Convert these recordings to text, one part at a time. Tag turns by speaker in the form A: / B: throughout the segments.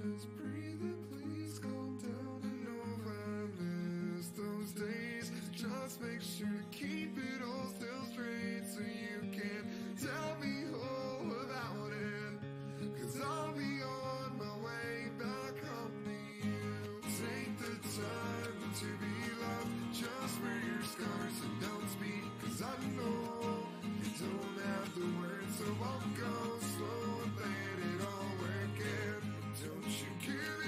A: Just breathe and please calm down and know I miss those days. Just make sure to keep it all still straight so you can tell me all about it. Cause I'll be on my way back home to you. Take the time to be loved. Just wear your scars and don't speak. Cause I know you don't have the words, so I'll go slow and let it all work in. Don't you care?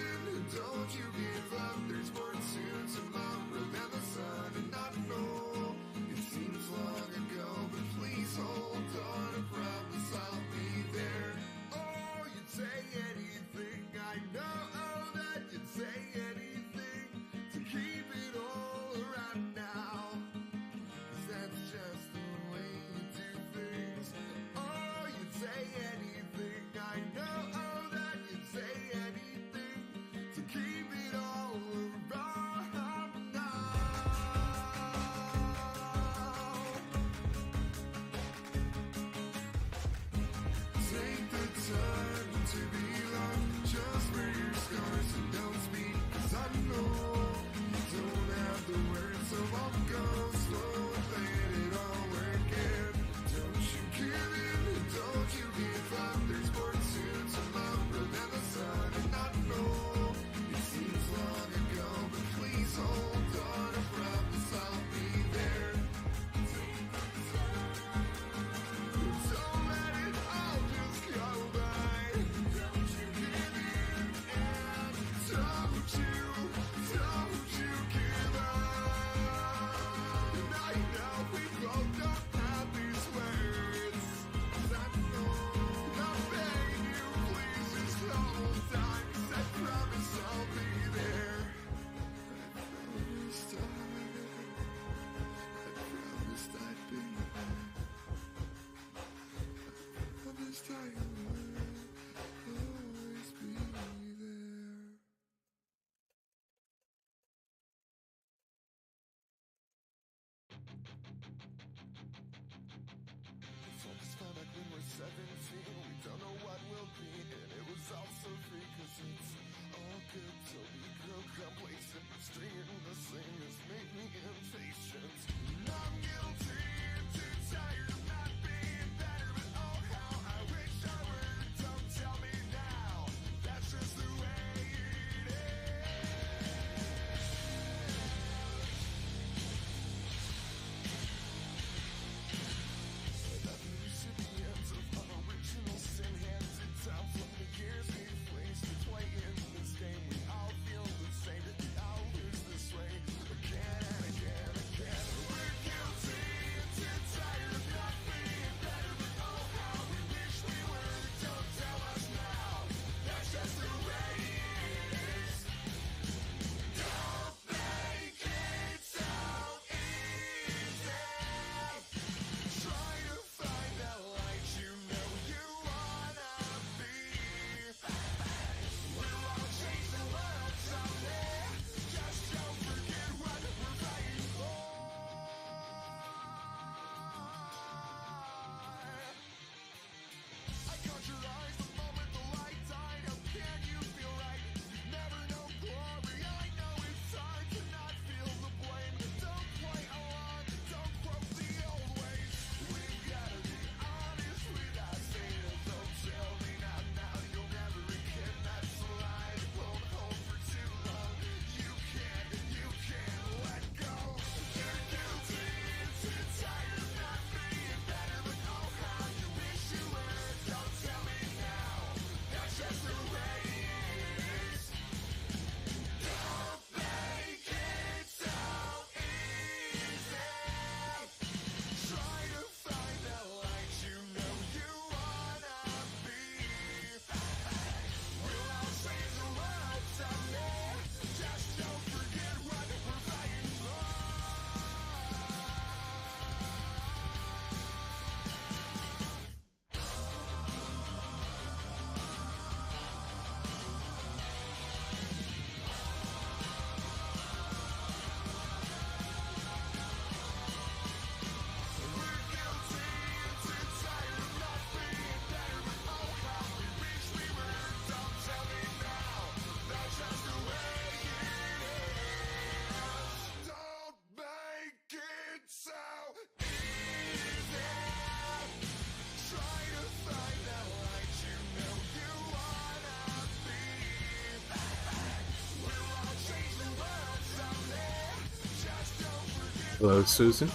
B: Hello, Susan.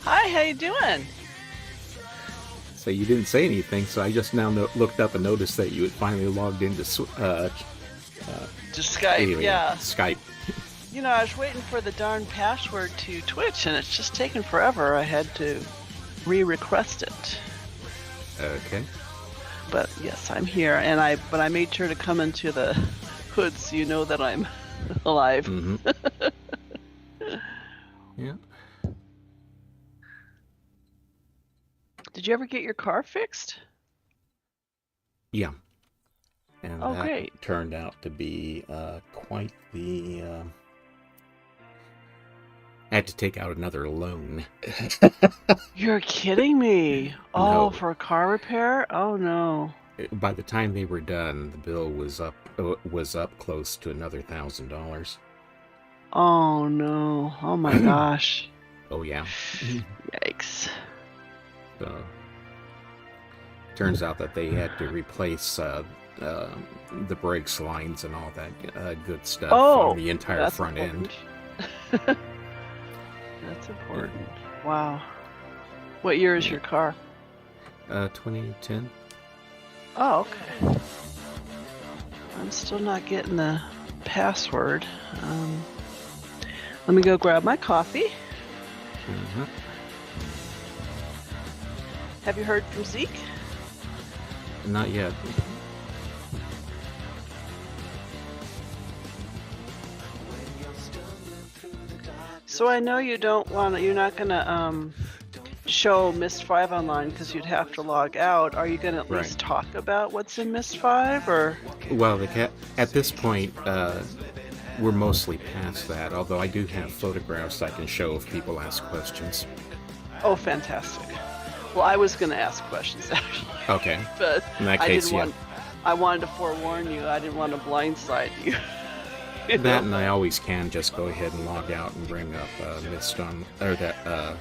C: Hi, how you doing?
B: So you didn't say anything, so I just now looked up and noticed that you had finally logged into
C: Just Skype,
B: anyway,
C: yeah.
B: Skype.
C: You know, I was waiting for the darn password to Twitch, and it's just taken forever. I had to re-request it.
B: Okay.
C: But yes, I'm here, and I made sure to come into the hood so you know that I'm alive.
B: Mm-hmm. Yeah.
C: Did you ever get your car fixed?
B: Yeah. And
C: Oh,
B: that
C: great.
B: turned out to be quite the... I had to take out another loan.
C: You're kidding me. Oh,
B: No.
C: for a car repair? Oh, no.
B: By the time they were done, the bill was up close to another $1,000.
C: Oh, no. Oh, my gosh.
B: Oh, yeah.
C: Yikes.
B: So, turns out that they had to replace the brakes lines and all that good stuff on the entire front
C: important.
B: end.
C: That's important. Wow. What year is your car?
B: 2010.
C: Oh, okay. I'm still not getting the password. Let me go grab my coffee.
B: Mm-hmm.
C: Have you heard from Zeke?
B: Not yet.
C: So I know you don't want to, you're not going to show Myst 5 online because you'd have to log out. Are you going to at least talk about what's in Myst 5? Or?
B: Well, at this point, we're mostly past that, although I do have photographs I can show if people ask questions.
C: Oh, fantastic. Well, I was going to ask questions, actually.
B: Okay.
C: But
B: in that case,
C: I wanted to forewarn you. I didn't want to blindside you.
B: That, and I always can just go ahead and log out and bring up Myst on, or that,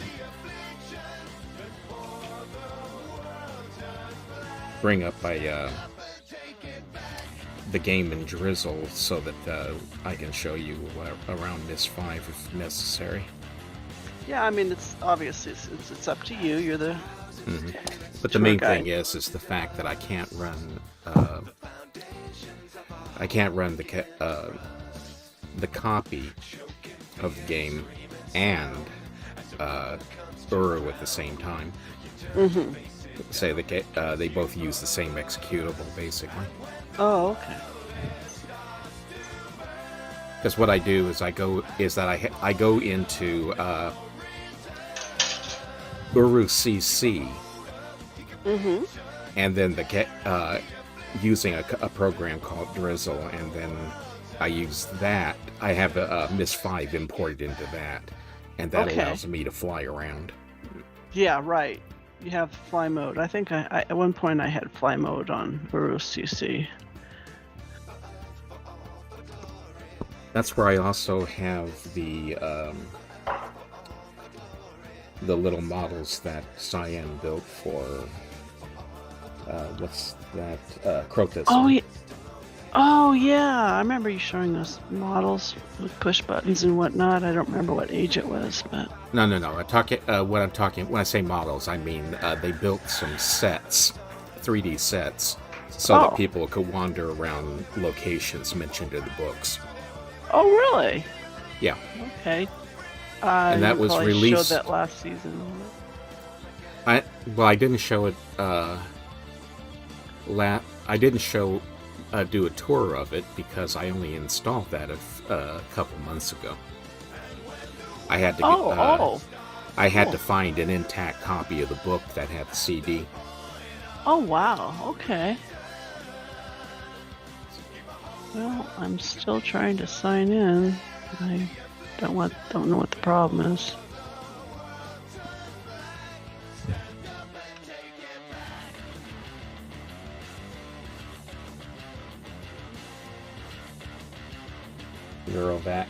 B: bring up the game in Drizzle so that I can show you around Myst 5 if necessary.
C: Yeah, I mean, it's obviously it's up to you. You're the
B: But the main thing is the fact that I can't run the copy of the game and Uru at the same time.
C: Mm-hmm.
B: Say they both use the same executable, basically.
C: Oh, okay.
B: Because what I do is I go into Uru CC, and then using a program called Drizzle, and then I use that. I have a Myst 5 imported into that, and that allows me to fly around.
C: Yeah, right. You have fly mode. I think I at one point I had fly mode on Uru CC.
B: That's where I also have the little models that Cyan built for what's that? Crocus.
C: Oh yeah. Oh yeah, I remember you showing those models with push buttons and whatnot. I don't remember what age it was, but
B: No. When I say models, I mean they built some sets, 3D sets, so that people could wander around locations mentioned in the books.
C: Oh really?
B: Yeah.
C: Okay.
B: And that was released.
C: Showed that last season.
B: I didn't show it. I didn't show. Do a tour of it because I only installed that a couple months ago. I had to. I had to find an intact copy of the book that had the CD.
C: Oh wow! Okay. Well, I'm still trying to sign in. I don't know what the problem is.
B: Eurovac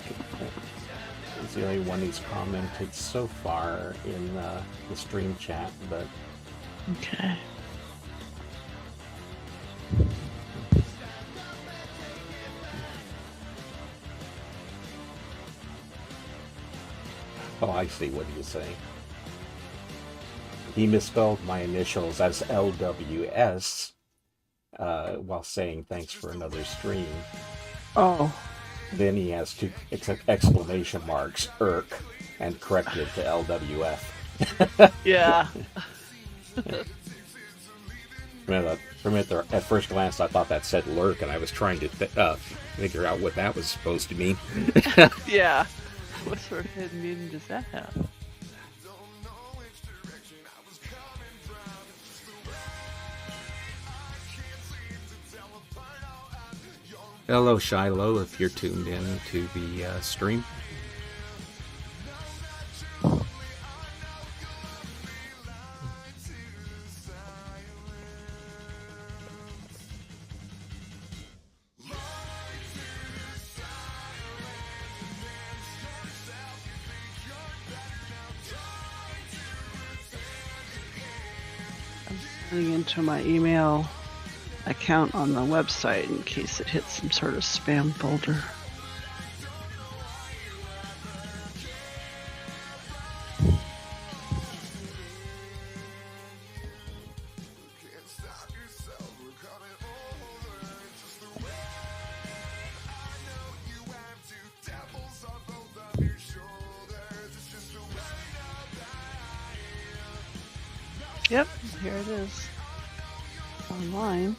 B: is the only one who's commented so far in the stream chat, but
C: okay.
B: Oh, I see what he's saying. He misspelled my initials as LWS while saying thanks for another stream.
C: Oh.
B: Then he has two exclamation marks, irk, and corrected to LWF.
C: Yeah.
B: At first glance, I thought that said lurk, and I was trying to figure out what that was supposed to mean.
C: Yeah. What sort of hidden meaning does that have?
B: Hello, Shiloh, if you're tuned in to the stream.
C: Into my email account on the website in case it hits some sort of spam folder. Yep, here it is. Online.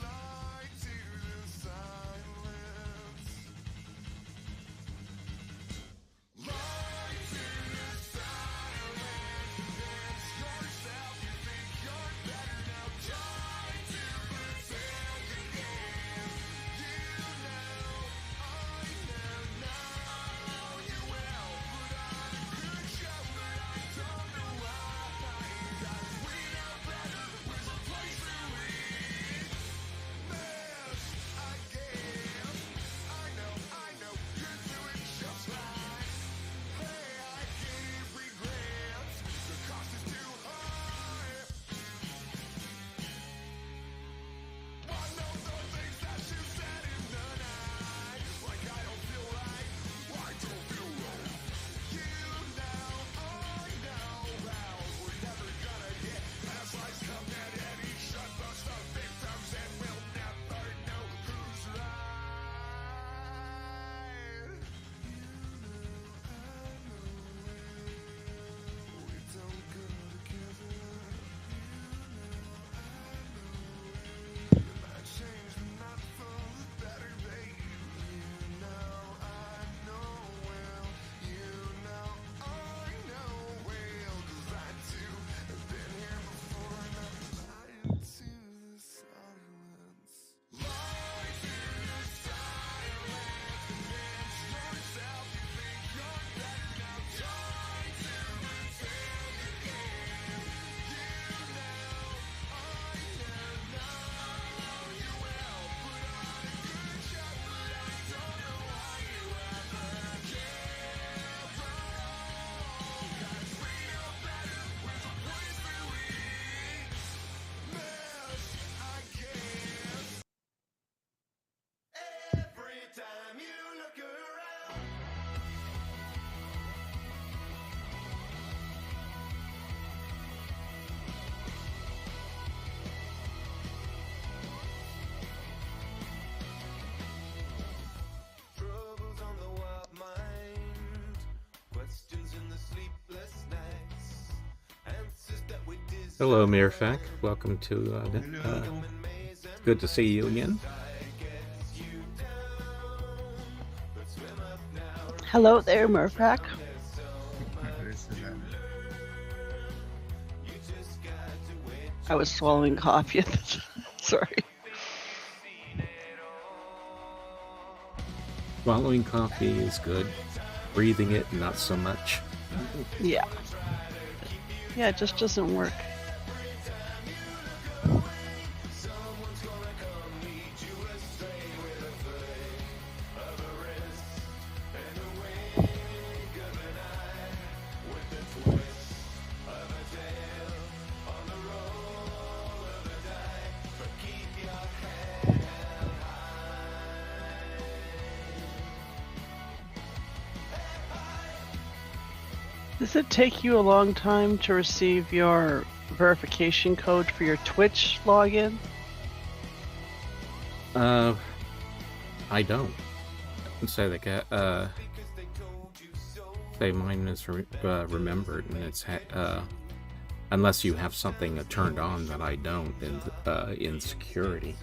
B: Hello, Mirfak. Welcome to. Good to see you again.
C: Hello there, Mirfak. I was swallowing coffee. Sorry.
B: Swallowing coffee is good. Breathing it, not so much.
C: Yeah. Yeah, it just doesn't work. Does it take you a long time to receive your verification code for your Twitch login?
B: I don't. So they got say mine is remembered, and it's unless you have something turned on that I don't in security.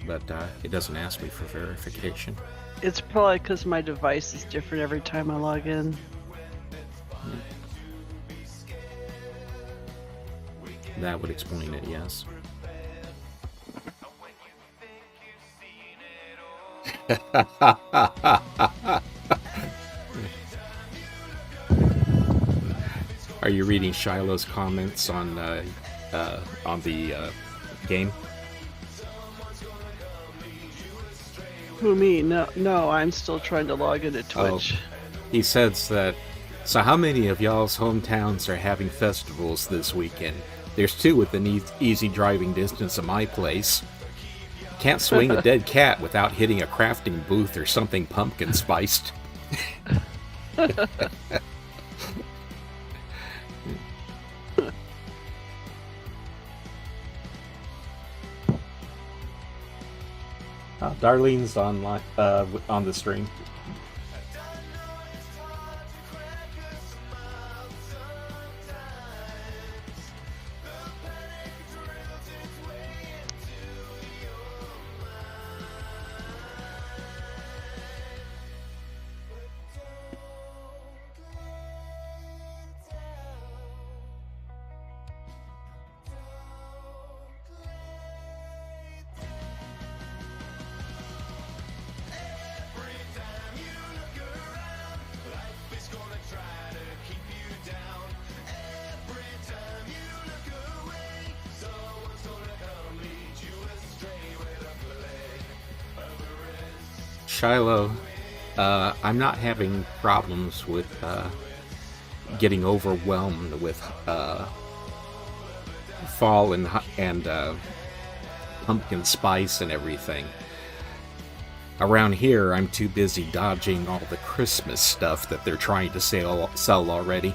B: But it doesn't ask me for verification.
C: It's probably because my device is different every time I log in.
B: That would explain it, yes. Are you reading Shiloh's comments on the game?
C: Who, me? No, I'm still trying to log into Twitch.
B: Oh, he says that, so how many of y'all's hometowns are having festivals this weekend? There's 2 within easy driving distance of my place. Can't swing a dead cat without hitting a crafting booth or something pumpkin spiced. Darlene's online on the stream. Shiloh, I'm not having problems with getting overwhelmed with fall and pumpkin spice and everything. Around here, I'm too busy dodging all the Christmas stuff that they're trying to sell already.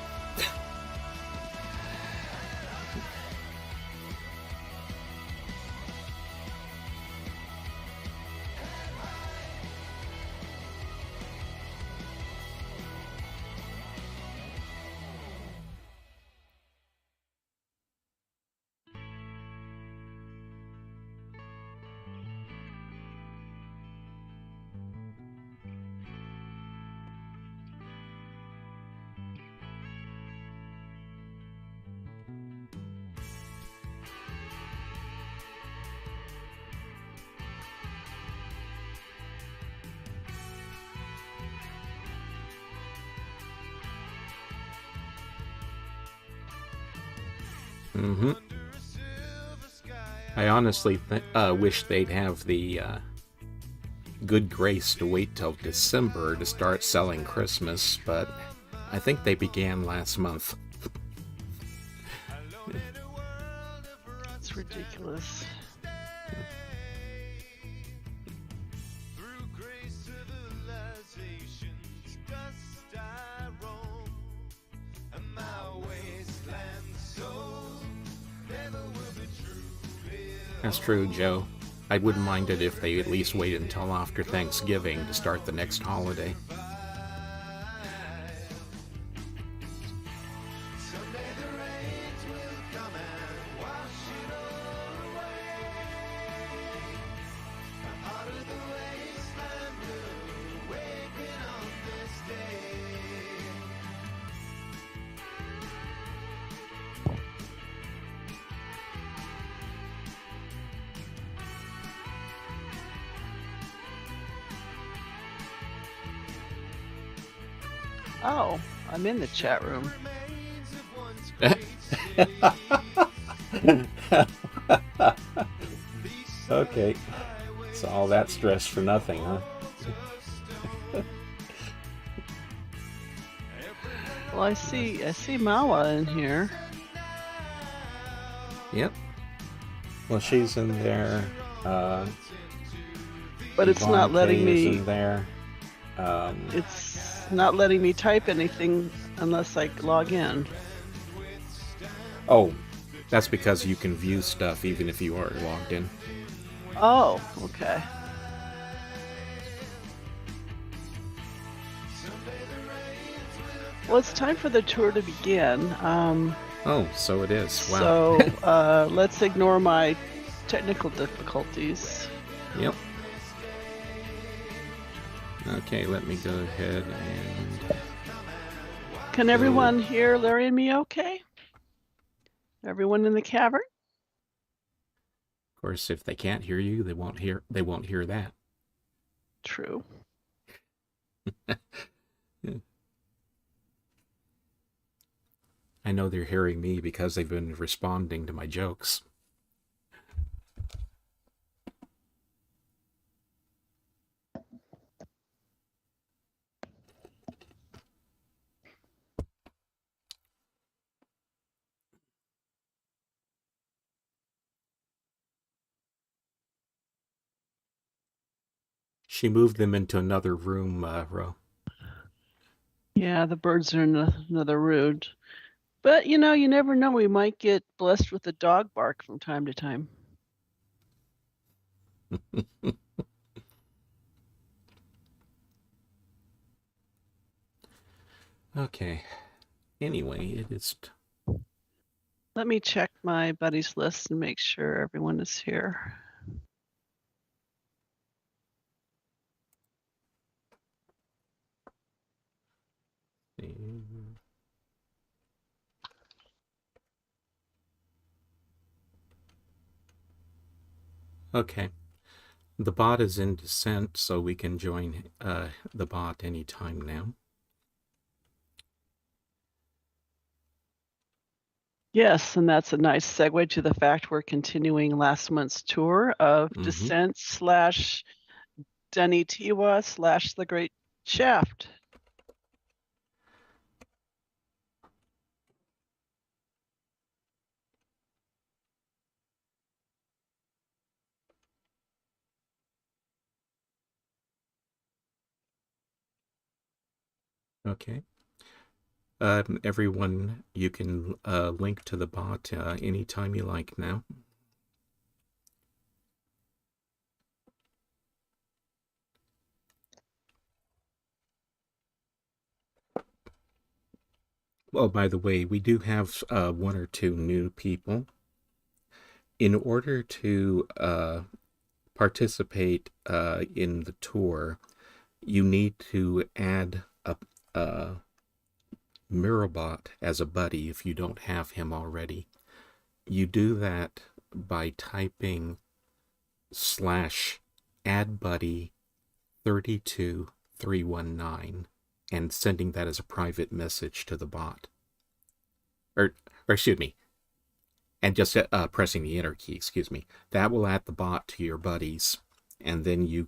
B: Mm-hmm. I honestly wish they'd have the good grace to wait till December to start selling Christmas, but I think they began last month.
C: It's ridiculous.
B: That's true, Joe. I wouldn't mind it if they at least waited until after Thanksgiving to start the next holiday.
C: Oh, I'm in the chat room.
B: Okay. So all that stress for nothing, huh?
C: Well, I see Mawa in here.
B: Yep. Well, she's in there.
C: But it's not letting me.
B: In there.
C: It's not letting me type anything unless I log in.
B: Oh, that's because you can view stuff even if you aren't logged in.
C: Oh, okay. Well, it's time for the tour to begin.
B: Oh, so it is. Wow.
C: So let's ignore my technical difficulties.
B: Yep. Okay, let me go ahead and...
C: Can everyone hear Larry and me okay? Everyone in the cavern?
B: Of course, if they can't hear you, they won't hear that.
C: True.
B: I know they're hearing me because they've been responding to my jokes. She moved them into another room, Ro.
C: Yeah, the birds are in another room. But, you know, you never know. We might get blessed with a dog bark from time to time.
B: Okay. Anyway, it is...
C: Let me check my buddies list and make sure everyone is here.
B: Okay. The bot is in descent, so we can join the bot anytime now.
C: Yes, and that's a nice segue to the fact we're continuing last month's tour of Descent / Denny Tiwa / The Great Shaft.
B: Okay. Everyone, you can link to the bot anytime you like now. Oh, by the way, we do have one or two new people. In order to participate in the tour, you need to add a Mirrobot as a buddy if you don't have him already. You do that by typing /addbuddy32319 and sending that as a private message to the bot. Or excuse me, and just pressing the enter key, excuse me. That will add the bot to your buddies, and then you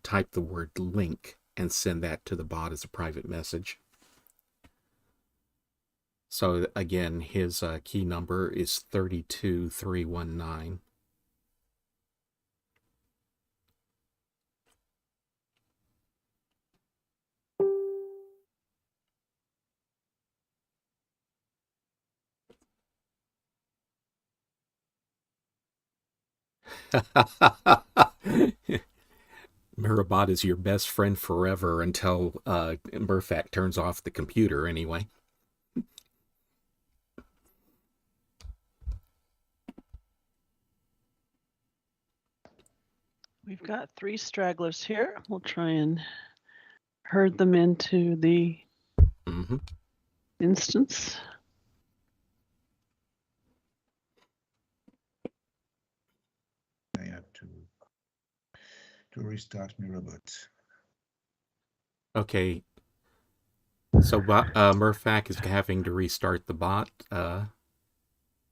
B: type the word link and send that to the bot as a private message. So again, his key number is 32319. Mirabot is your best friend forever until Murphac turns off the computer anyway.
C: We've got 3 stragglers here. We'll try and herd them into the instance.
D: I have to restart my robot.
B: Okay. So Murphac is having to restart the bot,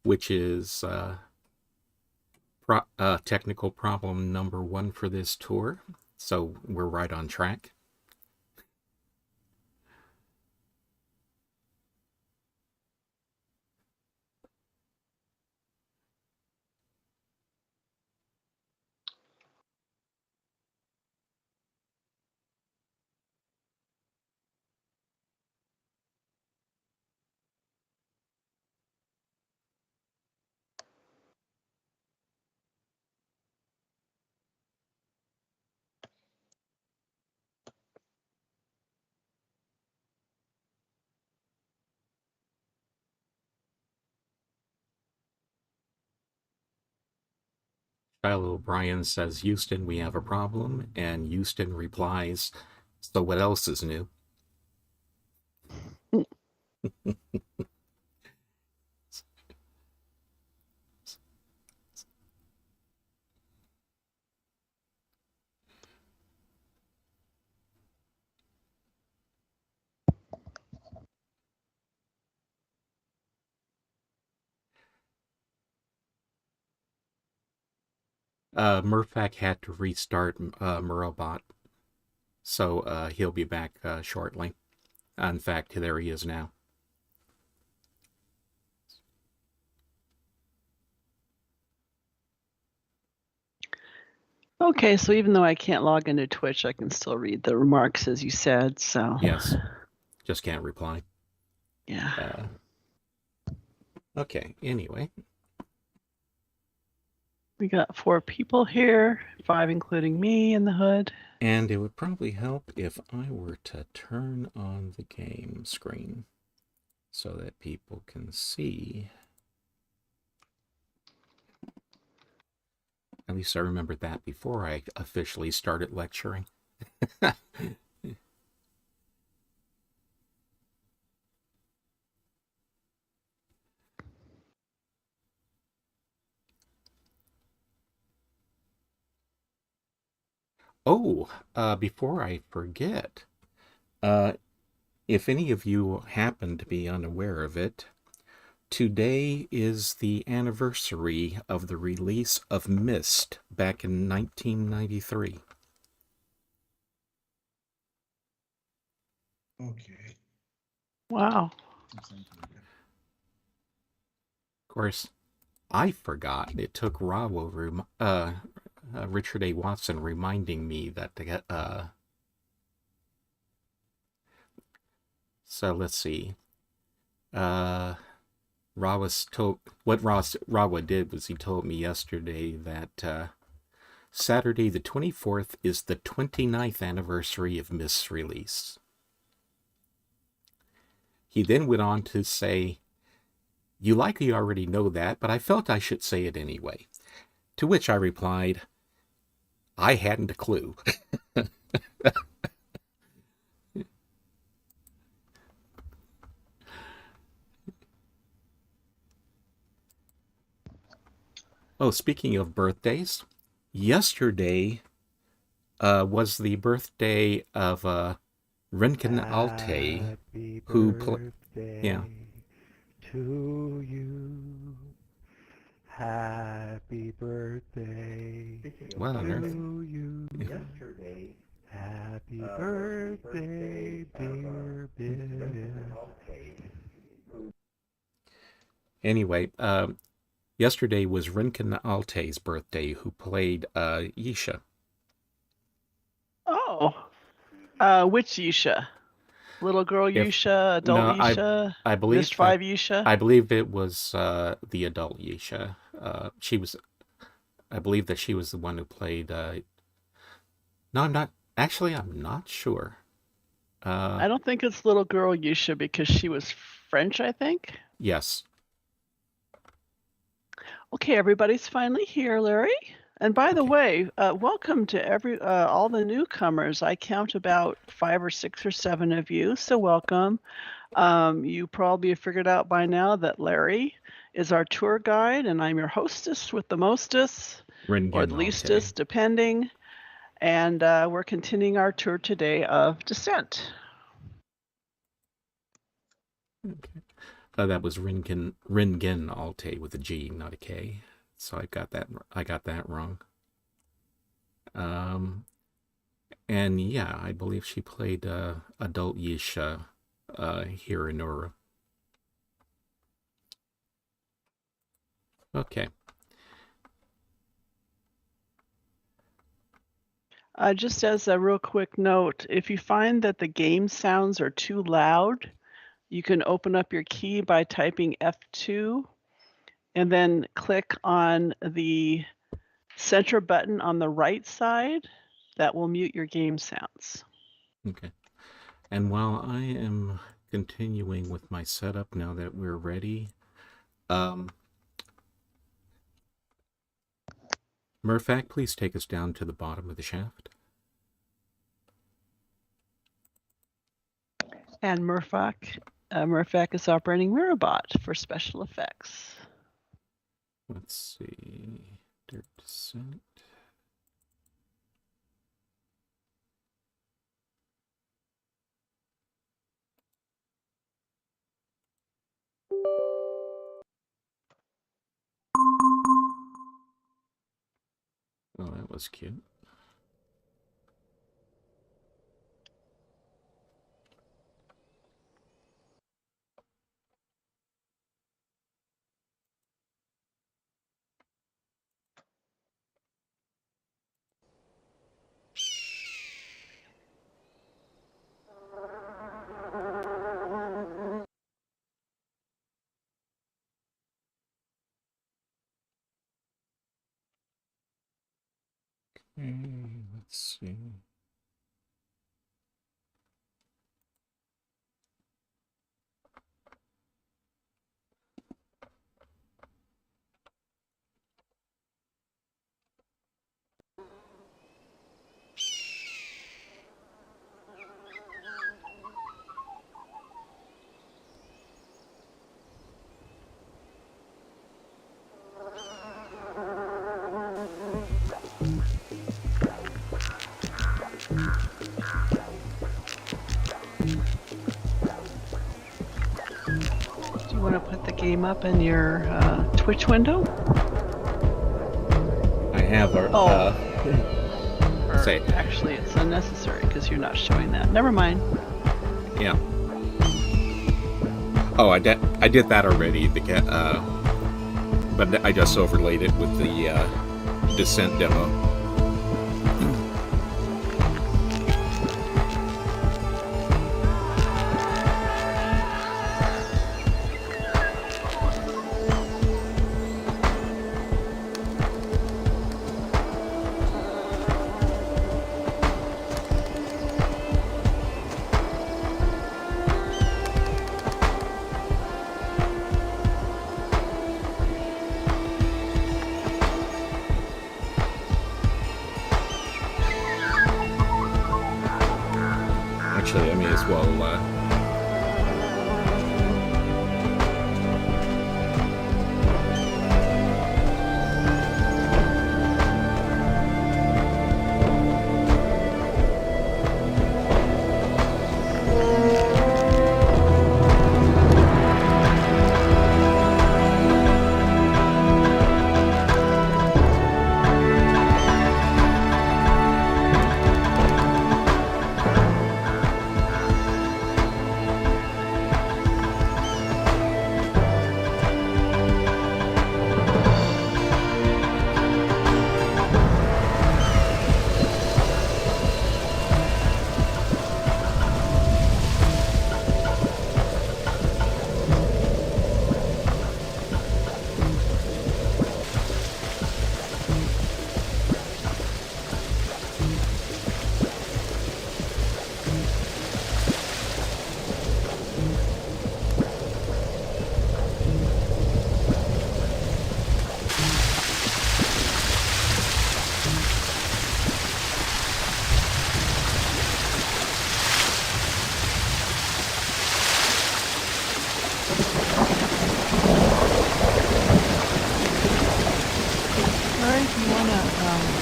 B: which is technical problem number 1 for this tour. So we're right on track. Shiloh O'Brien says, Houston, we have a problem. And Houston replies, so what else is new? Murphac had to restart Murrowbot, so he'll be back shortly. In fact, there he is now.
C: Okay, so even though I can't log into Twitch, I can still read the remarks as you said, so.
B: Yes, just can't reply.
C: Yeah.
B: Okay, anyway.
C: We got 4 people here, 5 including me in the hood.
B: And it would probably help if I were to turn on the game screen so that people can see. At least I remembered that before I officially started lecturing. Oh, before I forget, if any of you happen to be unaware of it, today is the anniversary of the release of Myst back in 1993.
D: Okay.
C: Wow.
B: Of course, I forgot. It took Richard A. Watson reminding me that to get, so let's see. Rawa did was he told me yesterday that Saturday the 24th is the 29th anniversary of Myst's release. He then went on to say, you likely already know that, but I felt I should say it anyway. To which I replied, I hadn't a clue. Oh, speaking of birthdays, yesterday was the birthday of Renken Alte, who yeah.
E: To you. Happy birthday
B: What on earth?
E: to you.
D: Yesterday.
E: Happy birthday, dear Bill.
B: Anyway, yesterday was Renken Alte's birthday, who played Yisha.
C: Oh. Which Yisha? Little girl Yisha, adult Yisha,
B: I believe
C: Myst 5 Yisha?
B: I believe it was the adult Yisha. I believe that she was the one who played. No, I'm not. Actually, I'm not sure.
C: I don't think it's little girl Yisha because she was French, I think.
B: Yes.
C: Okay, everybody's finally here, Larry. And by the way, welcome to all the newcomers. I count about 5 or 6 or 7 of you, so welcome. You probably have figured out by now that Larry is our tour guide, and I'm your hostess with the mostest, or the leastest, depending. And we're continuing our tour today of Descent.
B: Okay. That was Rengen Alte with a G, not a K. So I got that wrong. And yeah, I believe she played adult Yisha here in Nora. Okay.
C: Just as a real quick note, if you find that the game sounds are too loud, you can open up your key by typing F2 and then click on the center button on the right side. That will mute your game sounds.
B: Okay. And while I am continuing with my setup now that we're ready, Murphac, please take us down to the bottom of the shaft.
C: And Murphac is operating Mirrorbot for special effects.
B: Let's see. Dirt Descent. Oh, that was cute. Let's see.
C: Do you want to put the game up in your Twitch window?
B: I have a.
C: Or
B: Say.
C: actually, it's unnecessary because you're not showing that. Never mind.
B: Yeah. Oh, I did that already. But I just overlaid it with the Descent demo. Actually, I may as well.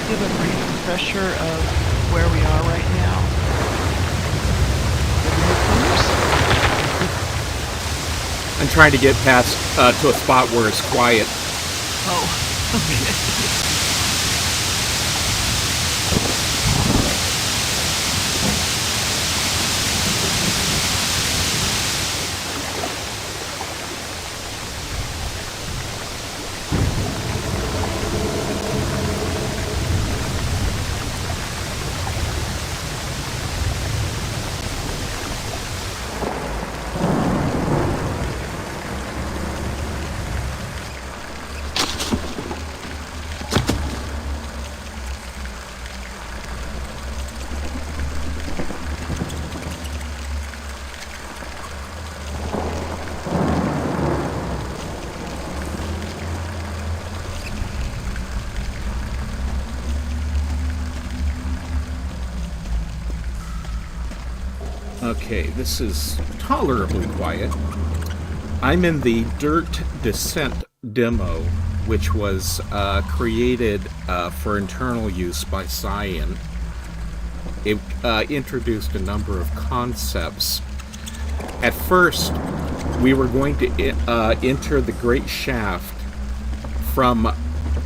C: Give a brief refresher of where we are right now.
B: I'm trying to get past to a spot where it's quiet.
C: Oh, okay.
B: Okay, this is tolerably quiet. I'm in the Dirt Descent demo, which was created for internal use by Cyan. It introduced a number of concepts. At first, we were going to enter the Great Shaft from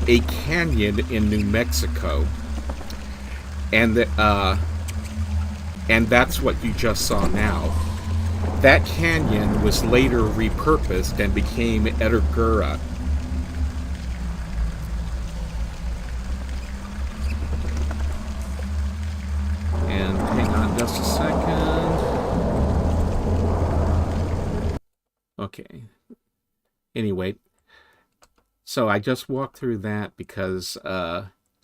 B: a canyon in New Mexico, and that's what you just saw now. That canyon was later repurposed and became Edurgura. And hang on just a second. Okay. Anyway, so I just walked through that because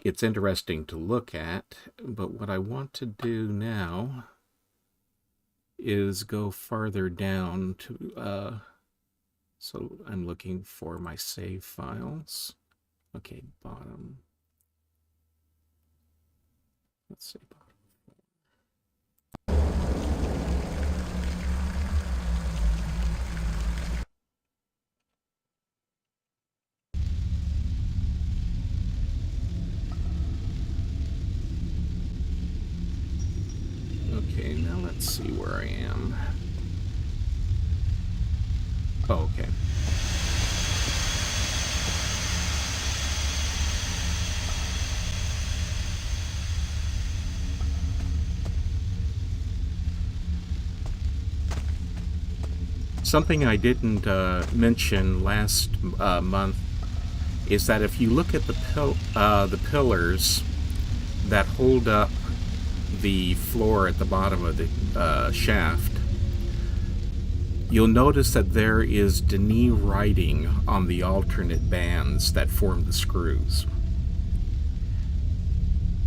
B: it's interesting to look at, but what I want to do now is go farther down to, so I'm looking for my save files. Okay, bottom. Let's see, bottom. Okay, now let's see where I am. Oh, okay. Something I didn't mention last month is that if you look at the pillars that hold up the floor at the bottom of the shaft, you'll notice that there is Denis writing on the alternate bands that form the screws.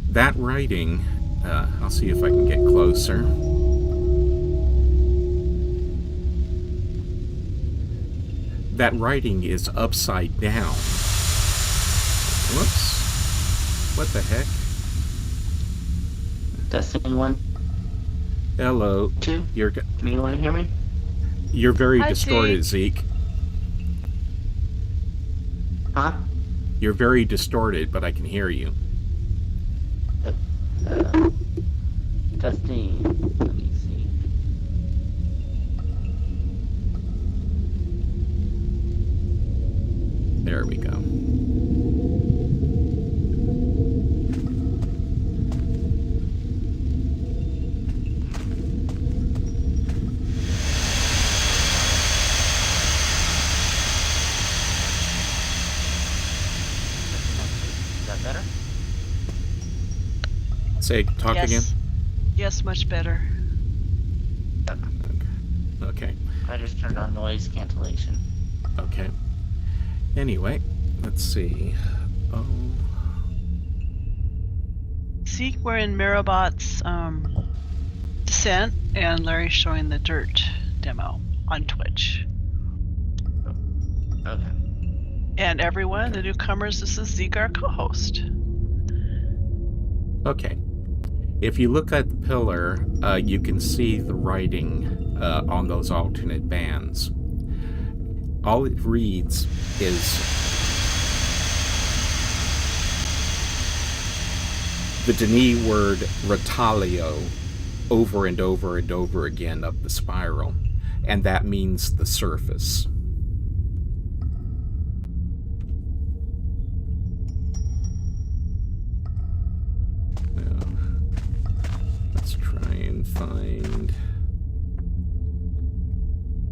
B: That writing, I'll see if I can get closer. That writing is upside down. Whoops. What the heck?
F: Testing 1.
B: Hello.
F: 2. Can you want to hear me?
B: You're very
C: Hi,
B: distorted, Zeke.
F: Huh?
B: You're very distorted, but I can hear you.
F: Testing. Let me see.
B: There we go.
F: Is that better?
B: Talk
C: Yes.
B: again?
C: Yes, much better.
B: Okay.
F: I just turned on noise cancellation.
B: Okay. Anyway, let's see. Oh.
C: See, we're in Mirabot's Descent, and Larry's showing the Dirt demo on Twitch.
F: Okay.
C: And everyone, the newcomers, this is Zeke, our co-host.
B: Okay. If you look at the pillar, you can see the writing on those alternate bands. All it reads is the Denis word Retalio over and over and over again up the spiral, and that means the surface. Now, let's try and find...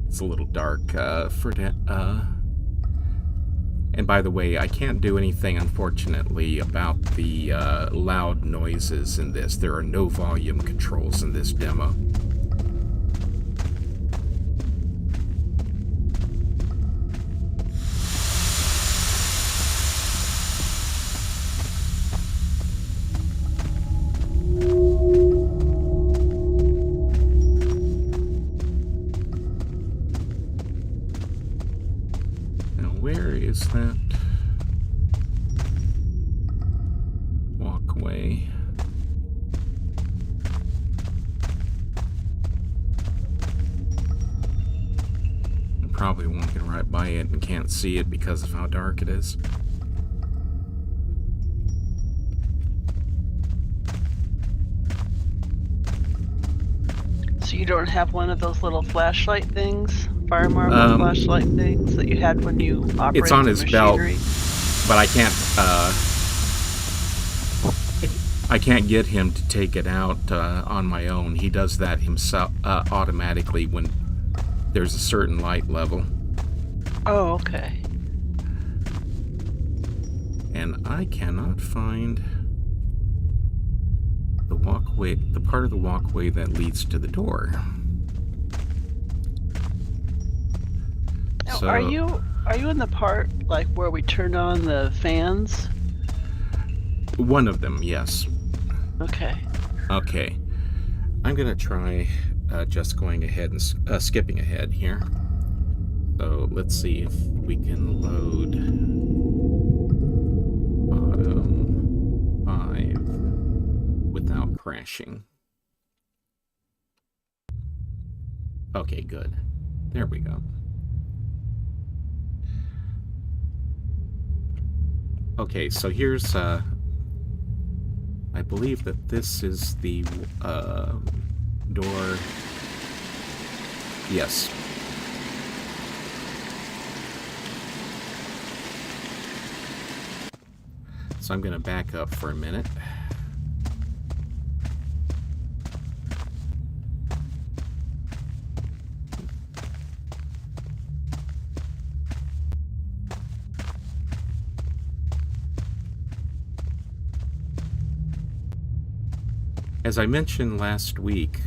B: It's a little dark for that. And by the way, I can't do anything, unfortunately, about the loud noises in this. There are no volume controls in this demo. Where is that walkway? probably walking right by it and can't see it because of how dark it is.
C: So you don't have one of those little flashlight things, fire marble flashlight things that you had when you operated
B: It's on
C: the
B: his belt,
C: machinery?
B: but I can't get him to take it out on my own. He does that himself automatically when there's a certain light level.
C: Oh, okay.
B: And I cannot find the walkway, the part of the walkway that leads to the door.
C: Now,
B: So,
C: are you in the part like where we turn on the fans?
B: one of them, yes.
C: Okay.
B: Okay. I'm gonna try just going ahead and skipping ahead here. So let's see if we can load bottom 5 without crashing. Okay, good. There we go. Okay, so here's I believe that this is the door. Yes. So I'm going to back up for a minute. As I mentioned last week,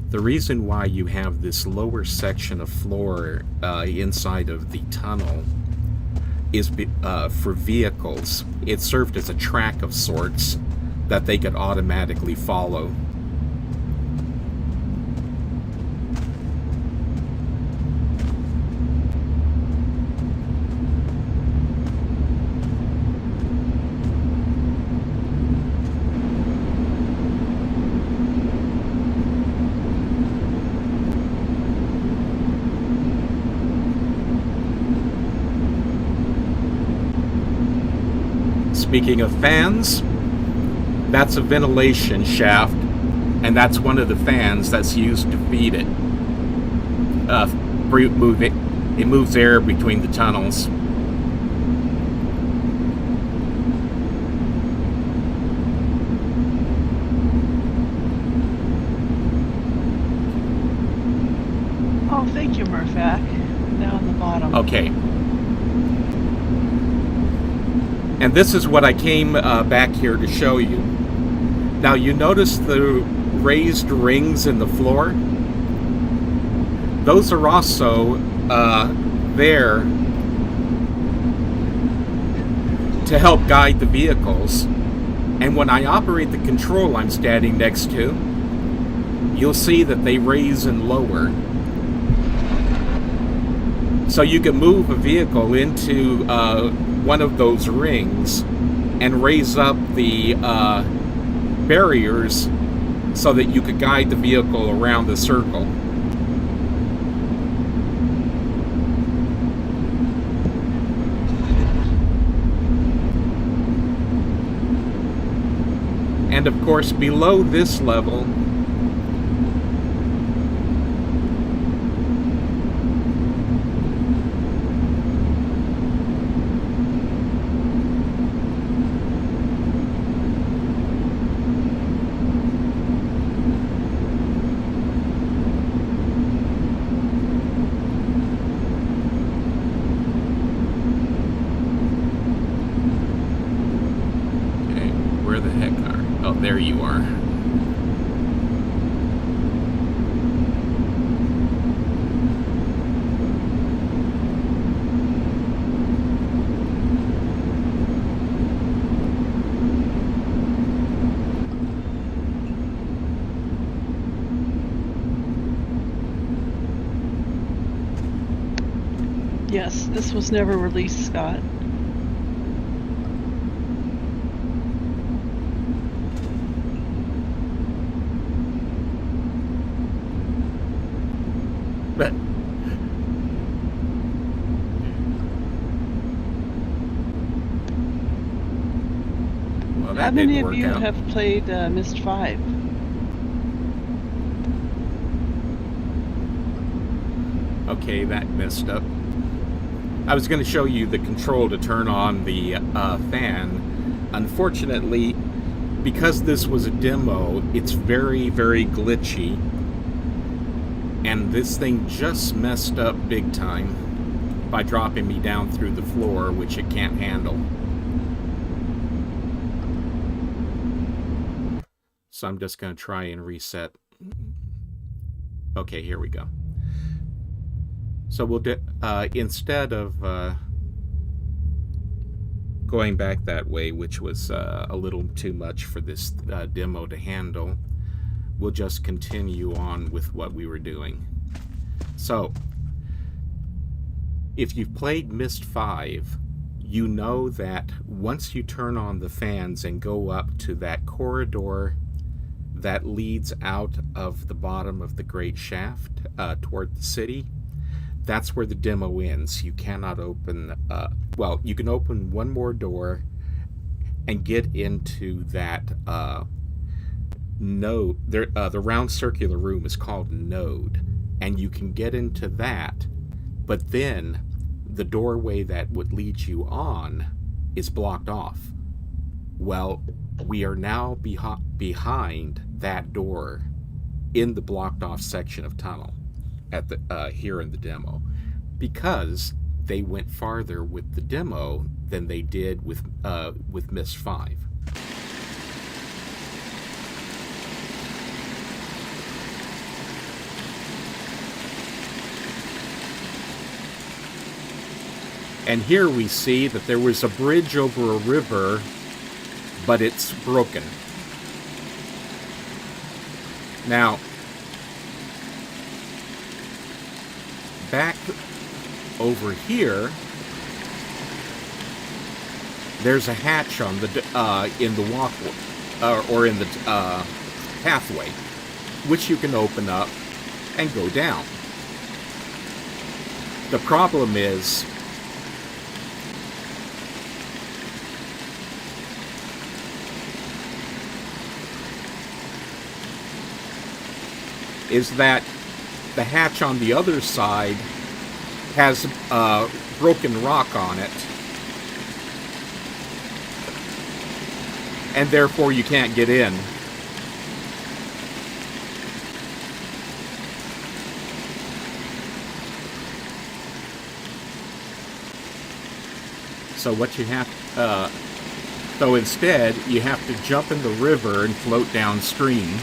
B: the reason why you have this lower section of floor inside of the tunnel is for vehicles. It served as a track of sorts that they could automatically follow. Speaking of fans, that's a ventilation shaft, and that's one of the fans that's used to feed it. It moves air between the tunnels.
C: Oh, thank you, Murphac. Now on the bottom.
B: Okay. And this is what I came back here to show you. Now you notice the raised rings in the floor? Those are also there to help guide the vehicles. And when I operate the control I'm standing next to, you'll see that they raise and lower. So you can move a vehicle into one of those rings and raise up the barriers so that you could guide the vehicle around the circle. And of course, below this level, there you are.
C: Yes, this was never released, Scott. How
B: that
C: many
B: didn't
C: of
B: work
C: you
B: out.
C: have played Myst 5?
B: Okay, that messed up. I was going to show you the control to turn on the fan. Unfortunately, because this was a demo, it's very, very glitchy. And this thing just messed up big time by dropping me down through the floor, which it can't handle. So I'm just going to try and reset. Okay, here we go. So we'll instead of going back that way, which was a little too much for this demo to handle, we'll just continue on with what we were doing. So, if you've played Myst 5, you know that once you turn on the fans and go up to that corridor that leads out of the bottom of the great shaft toward the city, that's where the demo ends. You cannot open, well, you can open one more door and get into that node. The round circular room is called Node, and you can get into that, but then the doorway that would lead you on is blocked off. Well, we are now behind that door in the blocked off section of tunnel at the here in the demo, because they went farther with the demo than they did with Myst 5. And here we see that there was a bridge over a river, but it's broken. Now, back over here, there's a hatch on the in the walkway or in the pathway, which you can open up and go down. The problem is that the hatch on the other side has broken rock on it, and therefore you can't get in. So what you have, so instead you have to jump in the river and float downstream.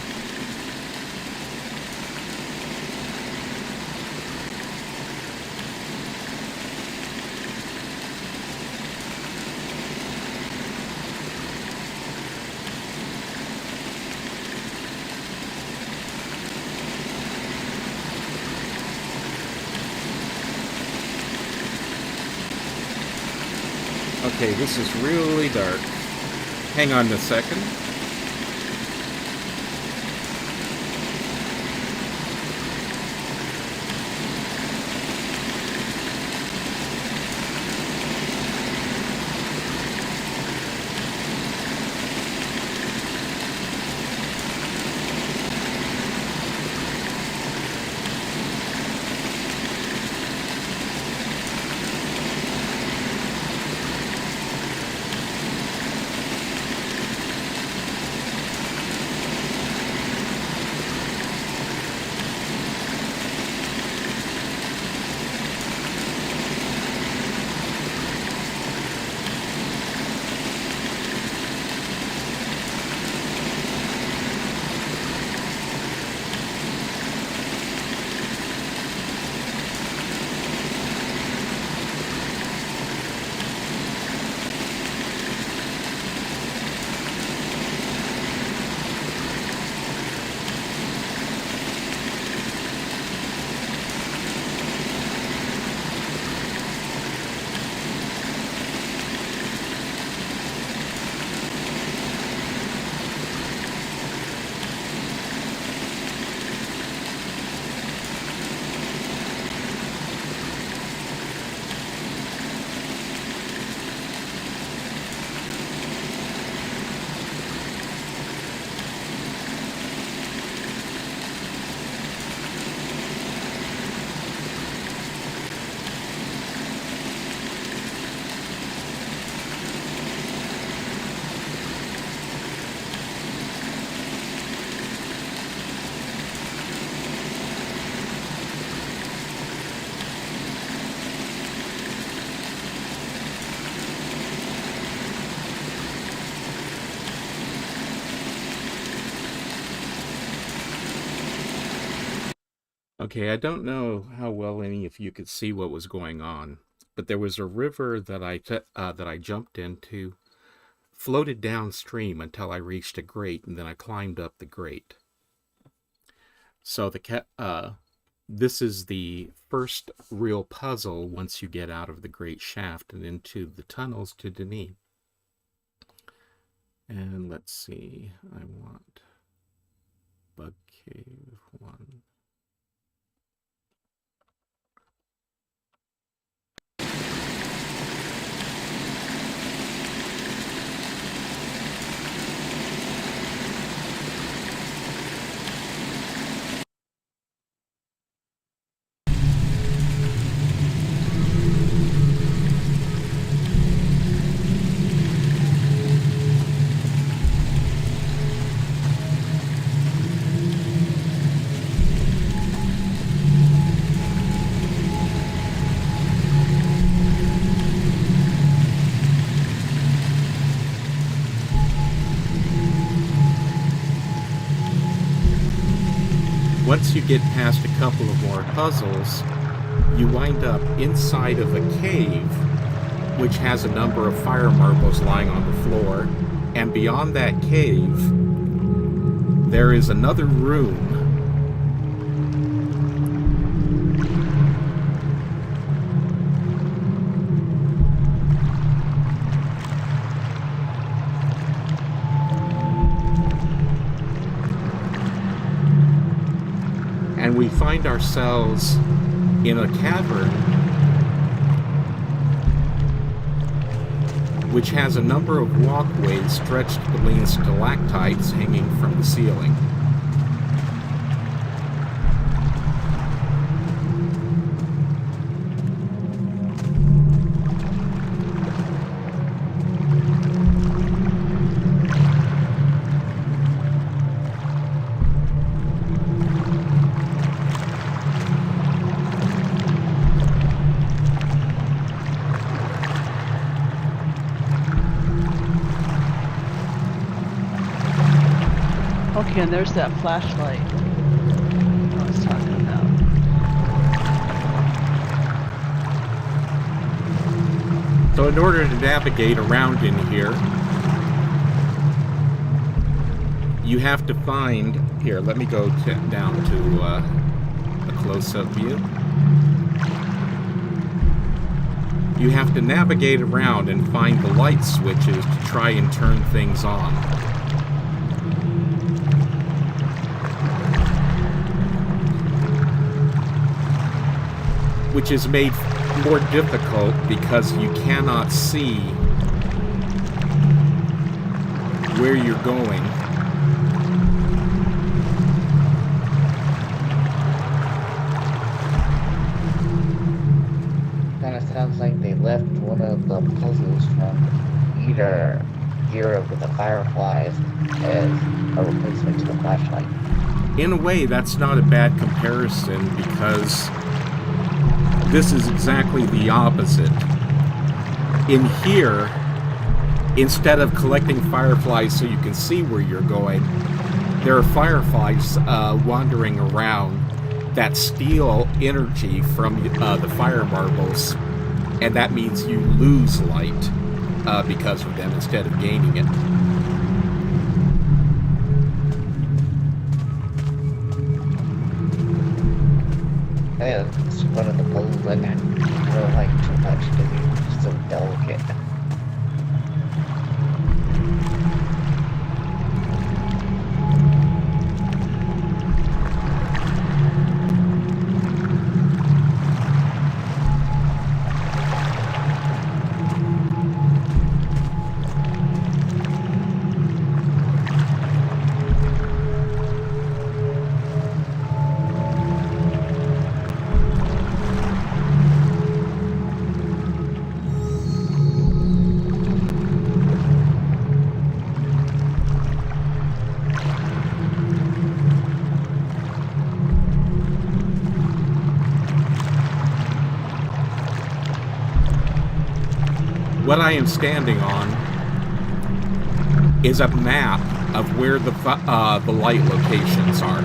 B: Okay, this is really dark. Hang on a second. Okay, I don't know how well any of you could see what was going on, but there was a river that I jumped into, floated downstream until I reached a grate, and then I climbed up the grate. So this is the first real puzzle once you get out of the great shaft and into the tunnels to Denis. And let's see, I want Bug Cave 1. Once you get past a couple of more puzzles, you wind up inside of a cave, which has a number of fire marbles lying on the floor, and beyond that cave, there is another room. And we find ourselves in a cavern which has a number of walkways stretched between stalactites hanging from the ceiling.
C: Okay, and there's that flashlight I was talking about.
B: So in order to navigate around in here, you have to find... Here, let me go down to a close-up view. You have to navigate around and find the light switches to try and turn things on. Which is made more difficult because you cannot see where you're going.
F: Kind of sounds like they left one of the puzzles from either Hero with the Fireflies as a replacement to the flashlight.
B: In a way, that's not a bad comparison because this is exactly the opposite. In here, instead of collecting fireflies so you can see where you're going, there are fireflies wandering around that steal energy from the fire marbles, and that means you lose light because of them instead of gaining it.
F: Yeah, it's one of the puzzles I don't like too much because it's so delicate.
B: What I am standing on is a map of where the light locations are.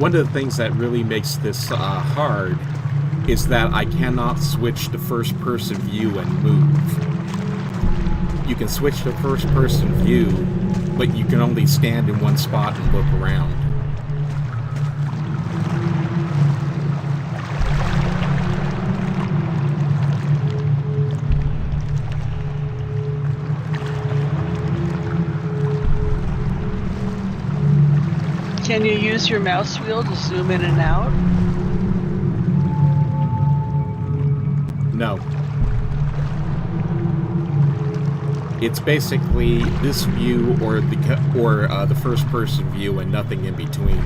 B: one of the things that really makes this hard is that I cannot switch to first-person view and move. You can switch to first-person view, but you can only stand in one spot and look around.
C: Can you use your mouse wheel to zoom in and out?
B: No. It's basically this view or the first-person view and nothing in between.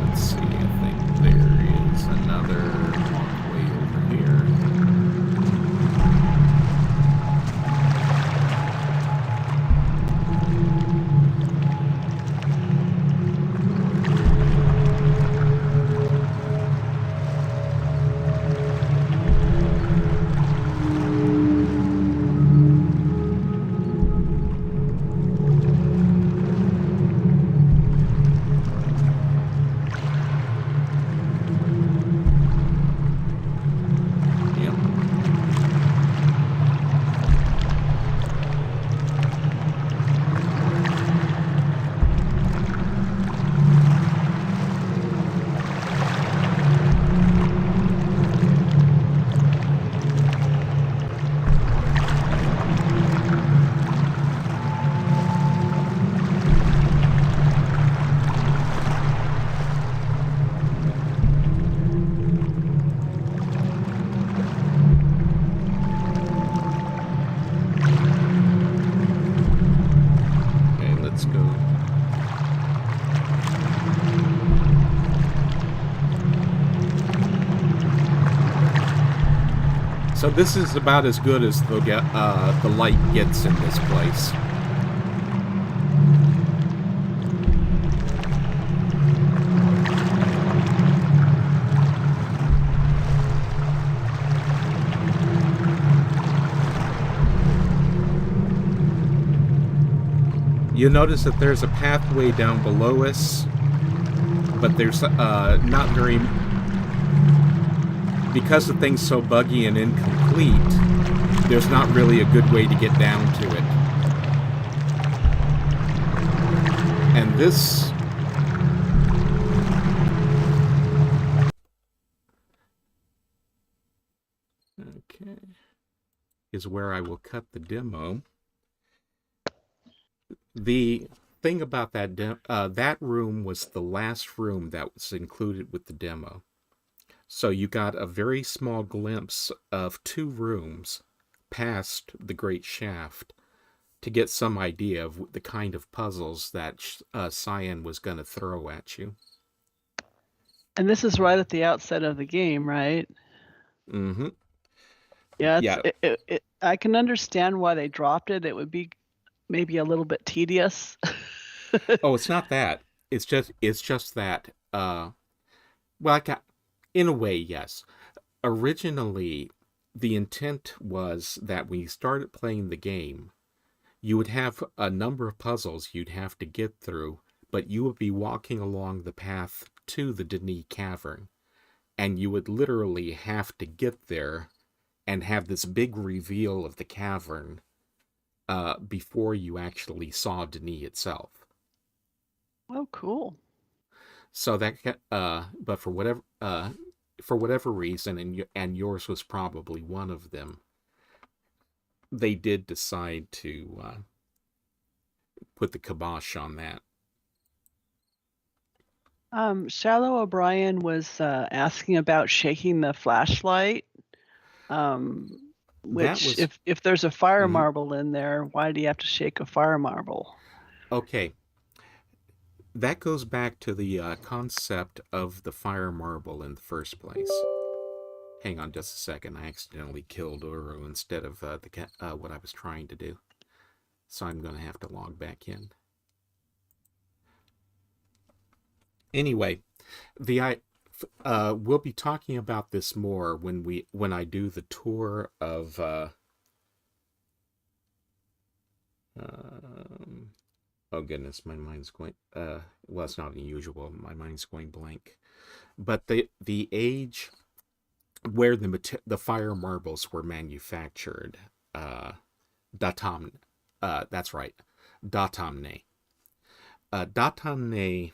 B: Let's see. I think there is another walkway over here. So this is about as good as the light gets in this place. You'll notice that there's a pathway down below us, but there's not very... Because the thing's so buggy and incomplete, there's not really a good way to get down to it. And this... Okay. Is where I will cut the demo. The thing about that that room was the last room that was included with the demo. So you got a very small glimpse of 2 rooms past the Great Shaft to get some idea of the kind of puzzles that Cyan was going to throw at you.
C: And this is right at the outset of the game, right?
B: Mm-hmm.
C: Yeah, I can understand why they dropped it. It would be maybe a little bit tedious.
B: Oh, it's not that. It's just that. In a way, yes. Originally, the intent was that when you started playing the game, you would have a number of puzzles you'd have to get through, but you would be walking along the path to the Denis Cavern, and you would literally have to get there and have this big reveal of the cavern before you actually saw Denis itself.
C: Oh, cool.
B: So that, but for whatever reason, and yours was probably one of them, they did decide to put the kibosh on that.
C: Shallow O'Brien was asking about shaking the flashlight. Which, if there's a fire marble in there, why do you have to shake a fire marble?
B: Okay. That goes back to the concept of the fire marble in the first place. Hang on just a second. I accidentally killed Uru instead of what I was trying to do. So I'm going to have to log back in. Anyway, we'll be talking about this more when I do the tour of Oh goodness, my mind's going. Well, it's not unusual. My mind's going blank. But the age where the fire marbles were manufactured, uh, Datam, that's right, Datamne. Datamne,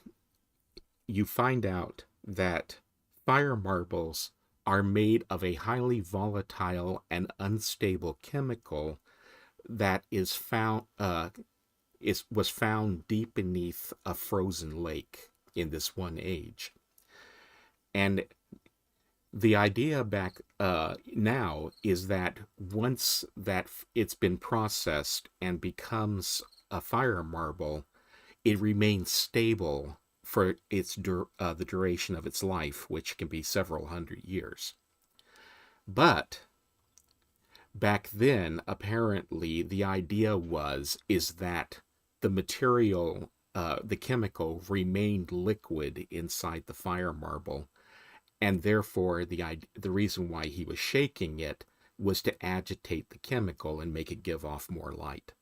B: you find out that fire marbles are made of a highly volatile and unstable chemical that was found deep beneath a frozen lake in this one age. And the idea back now is that once that it's been processed and becomes a fire marble, it remains stable for the duration of its life, which can be several hundred years. But back then, apparently, the idea is that the material, the chemical, remained liquid inside the fire marble, and therefore the reason why he was shaking it was to agitate the chemical and make it give off more light.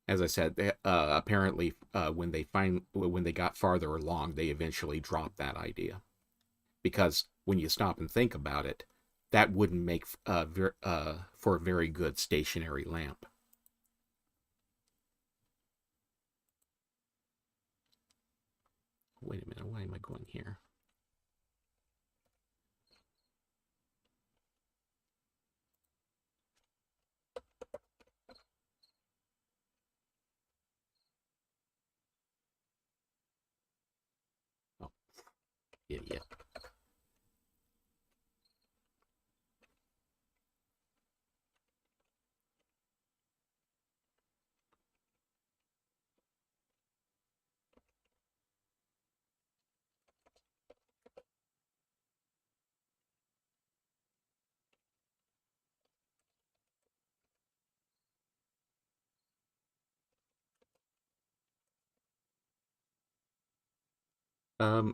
B: As I said, apparently when they got farther along, they eventually dropped that idea, because when you stop and think about it, that wouldn't make for a very good stationary lamp. Wait a minute, why am I going here? Oh, idiot.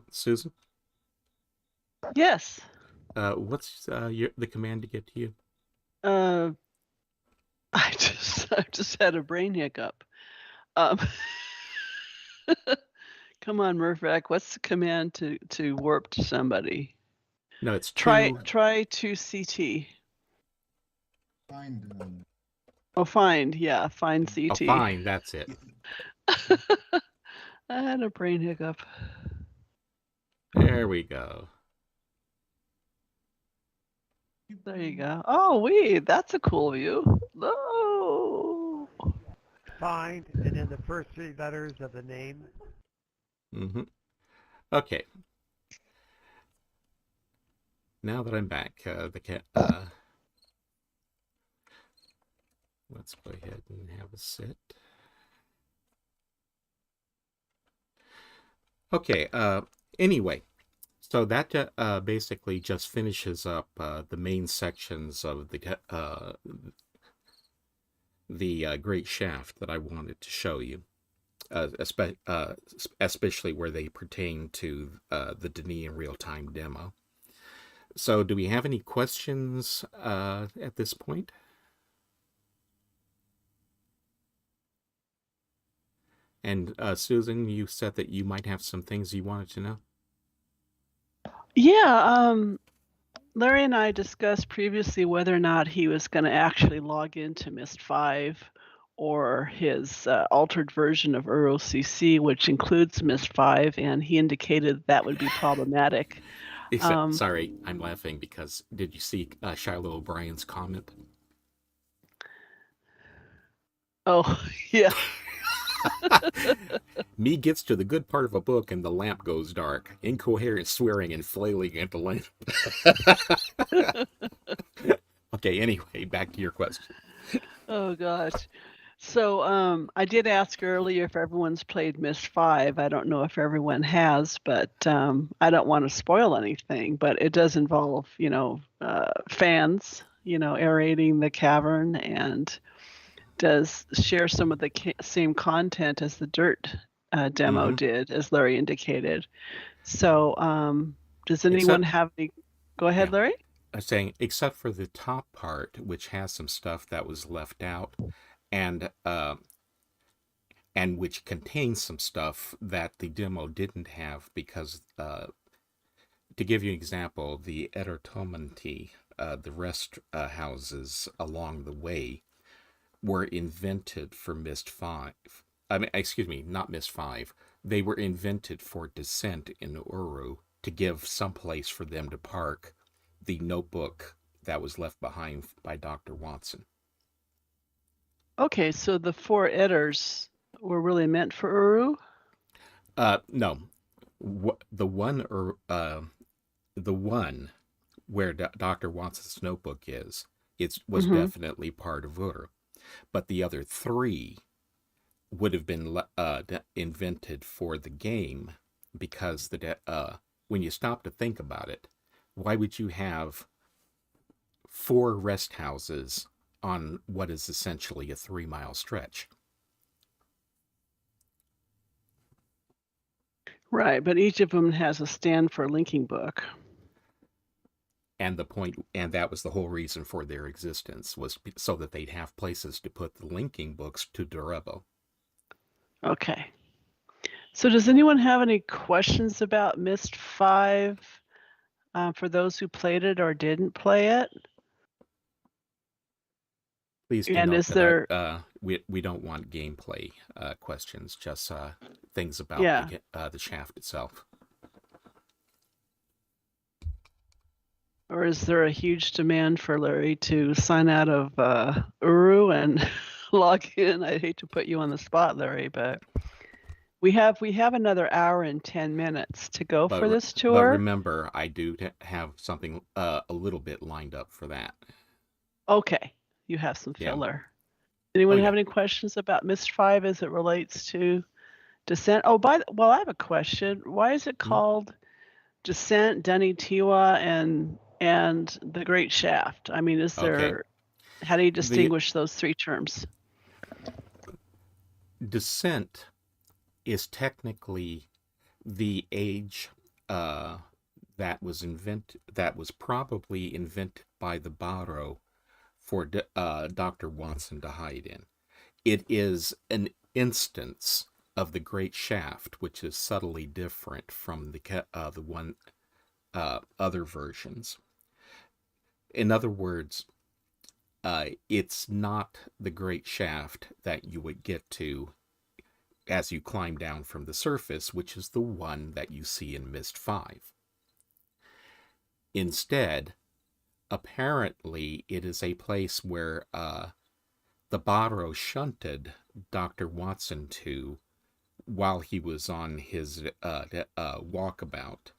B: Susan?
C: Yes.
B: What's the command to get to you?
C: I just had a brain hiccup. Um, come on, Murphac. What's the command to warp to somebody?
B: No, it's
C: try 2CT.
D: Find.
C: Find. Yeah, find CT.
B: Oh, fine, that's it.
C: I had a brain hiccup.
B: There we go.
C: There you go. Oh, wait, that's a cool view. Oh.
E: Find, and then the first 3 letters of the name.
B: Mm-hmm. Okay. Now that I'm back, let's go ahead and have a sit. Okay. Anyway, so that basically just finishes up the main sections of the Great Shaft that I wanted to show you, especially where they pertain to the Denis real-time demo. So do we have any questions at this point? And Susan, you said that you might have some things you wanted to know.
C: Yeah, Larry and I discussed previously whether or not he was going to actually log into Myst 5 or his altered version of EuroCC, which includes Myst 5, and he indicated that would be problematic.
B: Sorry, I'm laughing because did you see Shiloh O'Brien's comment?
C: Oh, yeah.
B: Me gets to the good part of a book and the lamp goes dark. Incoherent swearing and flailing at the lamp. Okay, anyway, back to your question.
C: Oh, gosh. So I did ask earlier if everyone's played Myst 5. I don't know if everyone has, but I don't want to spoil anything. But it does involve, fans, aerating the cavern, and does share some of the same content as the Dirt demo did, as Larry indicated. So does anyone have any? Go ahead, Larry.
B: I'm saying, except for the top part, which has some stuff that was left out, and which contains some stuff that the demo didn't have because, to give you an example, the Edertomanti, the rest houses along the way, were invented for Myst 5. I mean, excuse me, not Myst 5. They were invented for descent in Uru to give some place for them to park the notebook that was left behind by Dr. Watson.
C: Okay, so the 4 Edders were really meant for Uru?
B: No. The one where Dr. Watson's notebook was
C: Mm-hmm.
B: definitely part of Uru. But the other 3 would have been invented for the game because when you stop to think about it, why would you have 4 rest houses on what is essentially a 3-mile stretch?
C: Right, but each of them has a stand for a linking book.
B: And that was the whole reason for their existence, was so that they'd have places to put the linking books to Durebo.
C: Okay. So does anyone have any questions about Myst 5 for those who played it or didn't play it?
B: Please do
C: And
B: note
C: is
B: that
C: there...
B: we don't want gameplay questions, just things about the shaft itself.
C: Or is there a huge demand for Larry to sign out of Uru and log in? I hate to put you on the spot, Larry, but we have another hour and 10 minutes to go for this tour.
B: But remember, I do have something a little bit lined up for that.
C: Okay, you have some filler. Yeah. Anyone have any questions about Myst 5 as it relates to Descent? Oh, I have a question. Why is it called Descent, Dunny Tiwa, and the Great Shaft? I mean, how do you distinguish those 3 terms?
B: Descent is technically the age that was probably invented by the Barrow for Dr. Watson to hide in. It is an instance of the Great Shaft, which is subtly different from the other versions. In other words, it's not the Great Shaft that you would get to as you climb down from the surface, which is the one that you see in Myst 5. Instead, apparently, it is a place where the Barrow shunted Dr. Watson to while he was on his walkabout,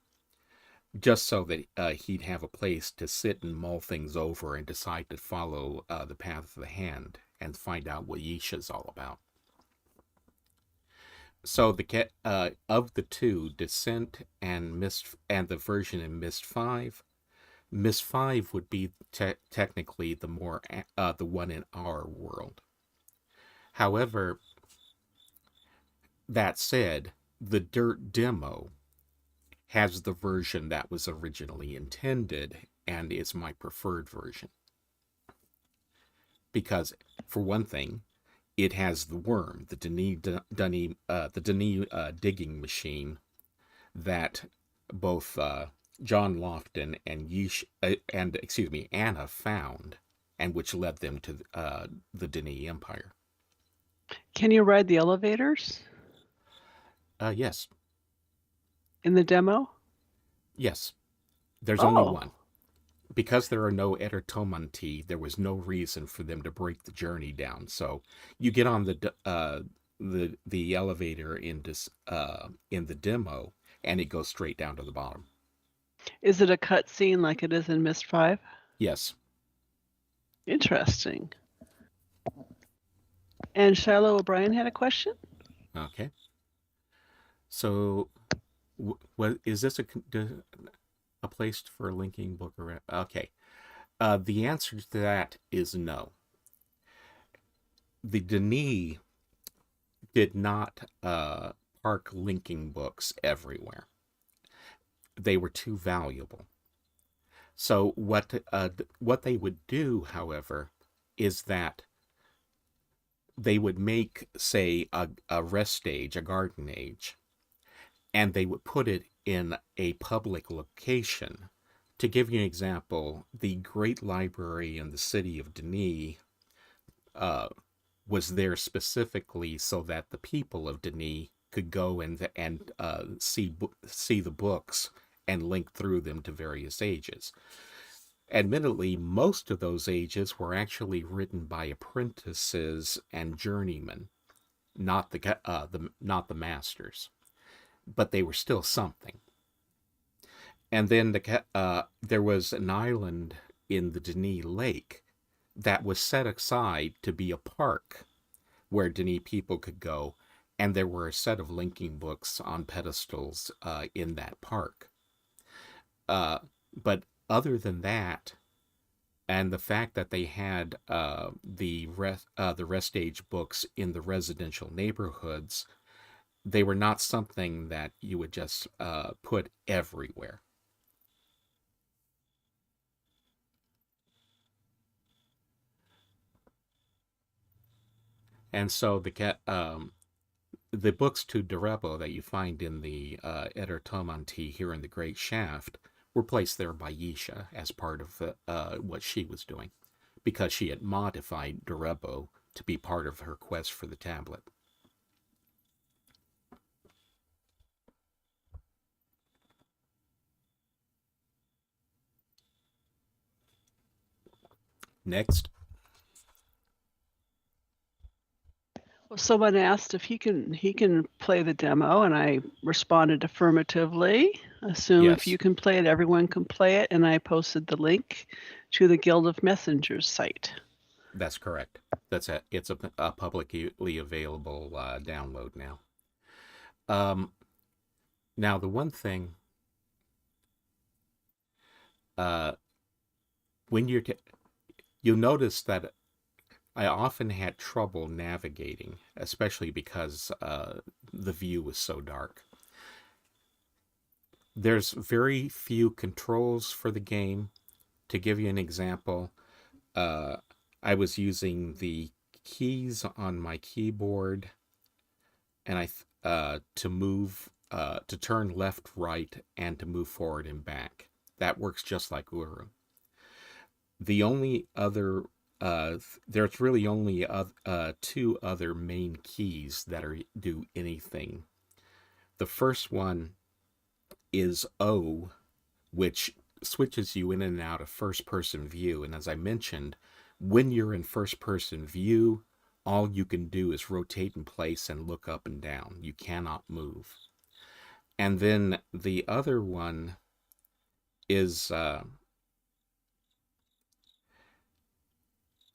B: just so that he'd have a place to sit and mull things over and decide to follow the path of the hand and find out what Yisha's all about. So of the 2, Descent and the version in Myst 5, Myst 5 would be technically the one in our world. However, that said, the Dirt demo has the version that was originally intended and is my preferred version. Because, for one thing, it has the worm, the Dunny digging machine that both John Lofton and Anna found, and which led them to the Dunny Empire.
C: Can you ride the elevators?
B: Yes.
C: In the demo?
B: Yes. There's only one. Because there are no Edertomanti, there was no reason for them to break the journey down. So you get on the elevator in the demo, and it goes straight down to the bottom.
C: Is it a cutscene like it is in Myst 5?
B: Yes.
C: Interesting. And Shiloh O'Brien had a question?
B: Okay. So, is this a place for a linking book? Okay. The answer to that is no. The Dunny did not park linking books everywhere. They were too valuable. So what they would do, however, is that they would make, say, a rest age, a garden age, and they would put it in a public location. To give you an example, the Great Library in the city of Denis was there specifically so that the people of Denis could go and see the books and link through them to various ages. Admittedly, most of those ages were actually written by apprentices and journeymen, not the masters, but they were still something. And then there was an island in the Denis Lake that was set aside to be a park where Denis people could go, and there were a set of linking books on pedestals in that park. But other than that, and the fact that they had the rest age books in the residential neighborhoods, they were not something that you would just put everywhere. And so the books to Durebo that you find in the Edertomanti here in the Great Shaft were placed there by Yisha as part of what she was doing, because she had modified Durebo to be part of her quest for the tablet. Next.
C: Well, someone asked if he can play the demo, and I responded affirmatively. Assume
B: Yes.
C: if you can play it, everyone can play it, and I posted the link to the Guild of Messengers site.
B: That's correct. It's a publicly available download now. Now the one thing, when you'll notice that I often had trouble navigating, especially because the view was so dark. There's very few controls for the game. To give you an example, I was using the keys on my keyboard, and to move, to turn left, right, and to move forward and back. That works just like Uru. The only other there's really only two other main keys that do anything. The first one is O, which switches you in and out of first-person view. And as I mentioned, when you're in first-person view, all you can do is rotate in place and look up and down. You cannot move. And then the other one is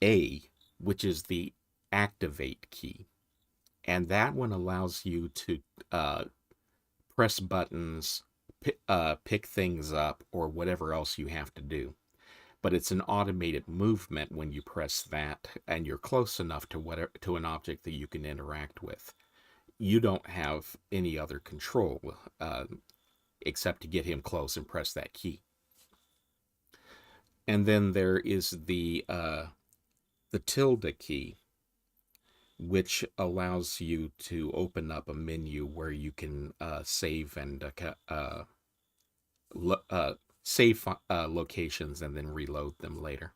B: A, which is the activate key. And that one allows you to press buttons, pick things up, or whatever else you have to do. But it's an automated movement when you press that, and you're close enough to an object that you can interact with. You don't have any other control except to get him close and press that key. And then there is the tilde key, which allows you to open up a menu where you can save and save locations and then reload them later.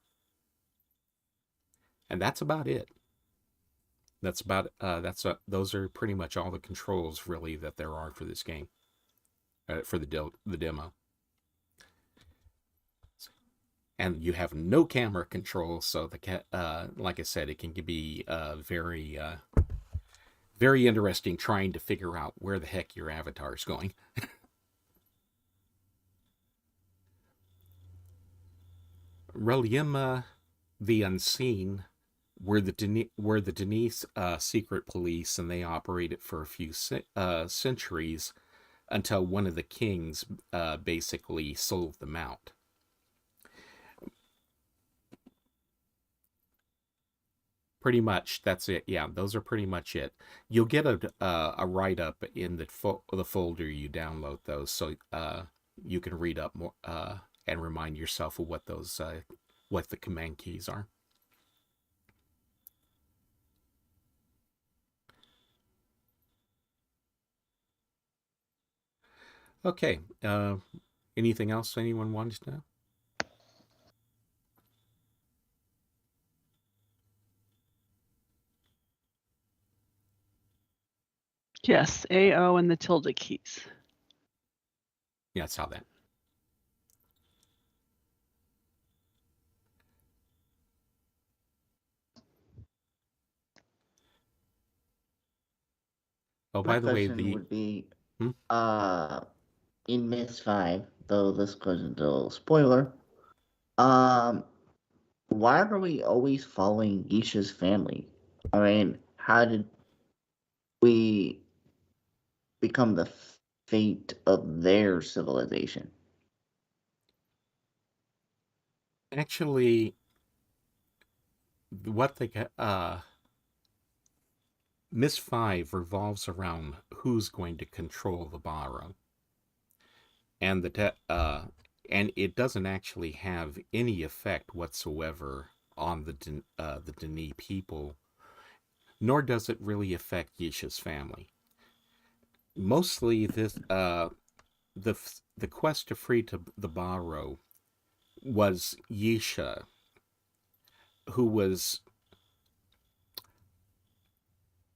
B: And that's about it. Those are pretty much all the controls really that there are for this game, for the demo. And you have no camera control, so like I said, it can be very, very interesting trying to figure out where the heck your avatar is going. Reliema the Unseen were the Denis secret police, and they operated for a few centuries until one of the kings basically sold them out. Pretty much, that's it. Yeah, those are pretty much it. You'll get a write-up in the folder you download those, so you can read up more and remind yourself of what the command keys are. Okay. Anything else anyone wanted to know?
C: Yes, AO and the tilde keys.
B: Yeah, I saw that. Oh,
F: My
B: by the way,
F: question would be,
B: Hmm?
F: in Myst 5, though this goes into a spoiler, why are we always following Isha's family? I mean, how did we become the fate of their civilization?
B: Actually, what they Myst 5 revolves around who's going to control the Barrow. And and it doesn't actually have any effect whatsoever on the Dini people, nor does it really affect Yisha's family. Mostly, the quest to free to the Barrow was Yisha, who was,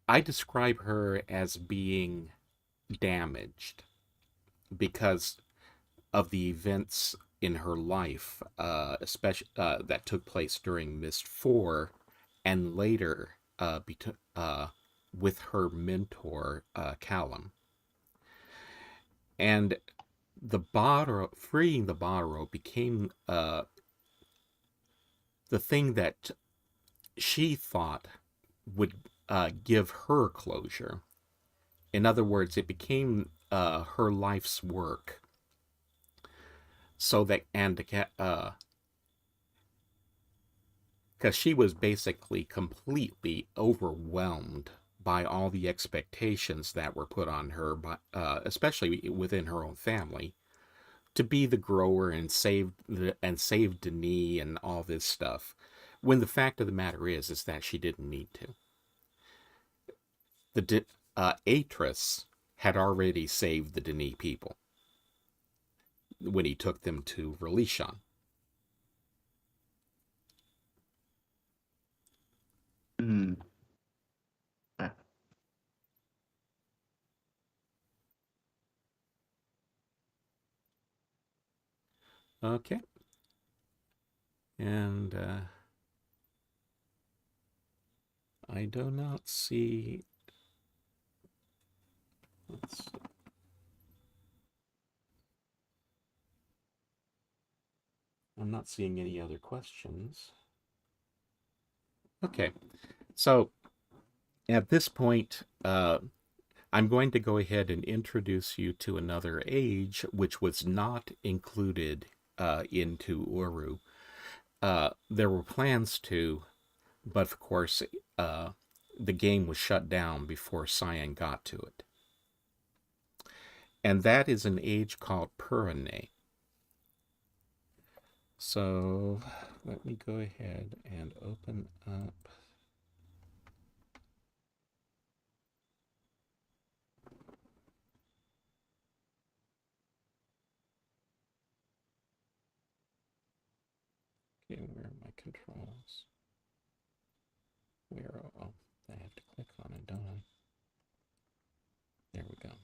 B: I describe her as being damaged because of the events in her life, especially that took place during Myst 4 and later with her mentor, Callum. And freeing the Barrow became the thing that she thought would give her closure. In other words, it became her life's work. So that, and because she was basically completely overwhelmed by all the expectations that were put on her, by, especially within her own family, to be the grower and save Denis and all this stuff. When the fact of the matter is that she didn't need to. The Atris had already saved the Denis people when he took them to Relishan.
F: Hmm.
B: Okay. And I do not see. Let's see. I'm not seeing any other questions. Okay, so at this point, I'm going to go ahead and introduce you to another age, which was not included into Uru. There were plans to, but of course, the game was shut down before Cyan got to it. And that is an age called Pirahnay. So let me go ahead and open up. Okay, where are my controls? Where, oh, I have to click on it, don't I? There we go.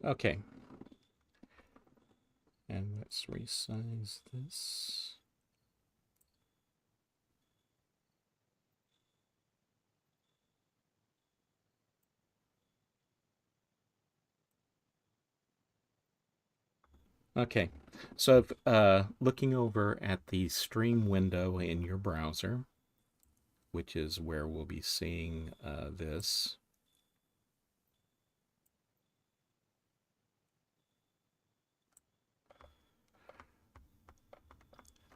B: Okay. And let's resize this. Okay, so looking over at the stream window in your browser, which is where we'll be seeing this.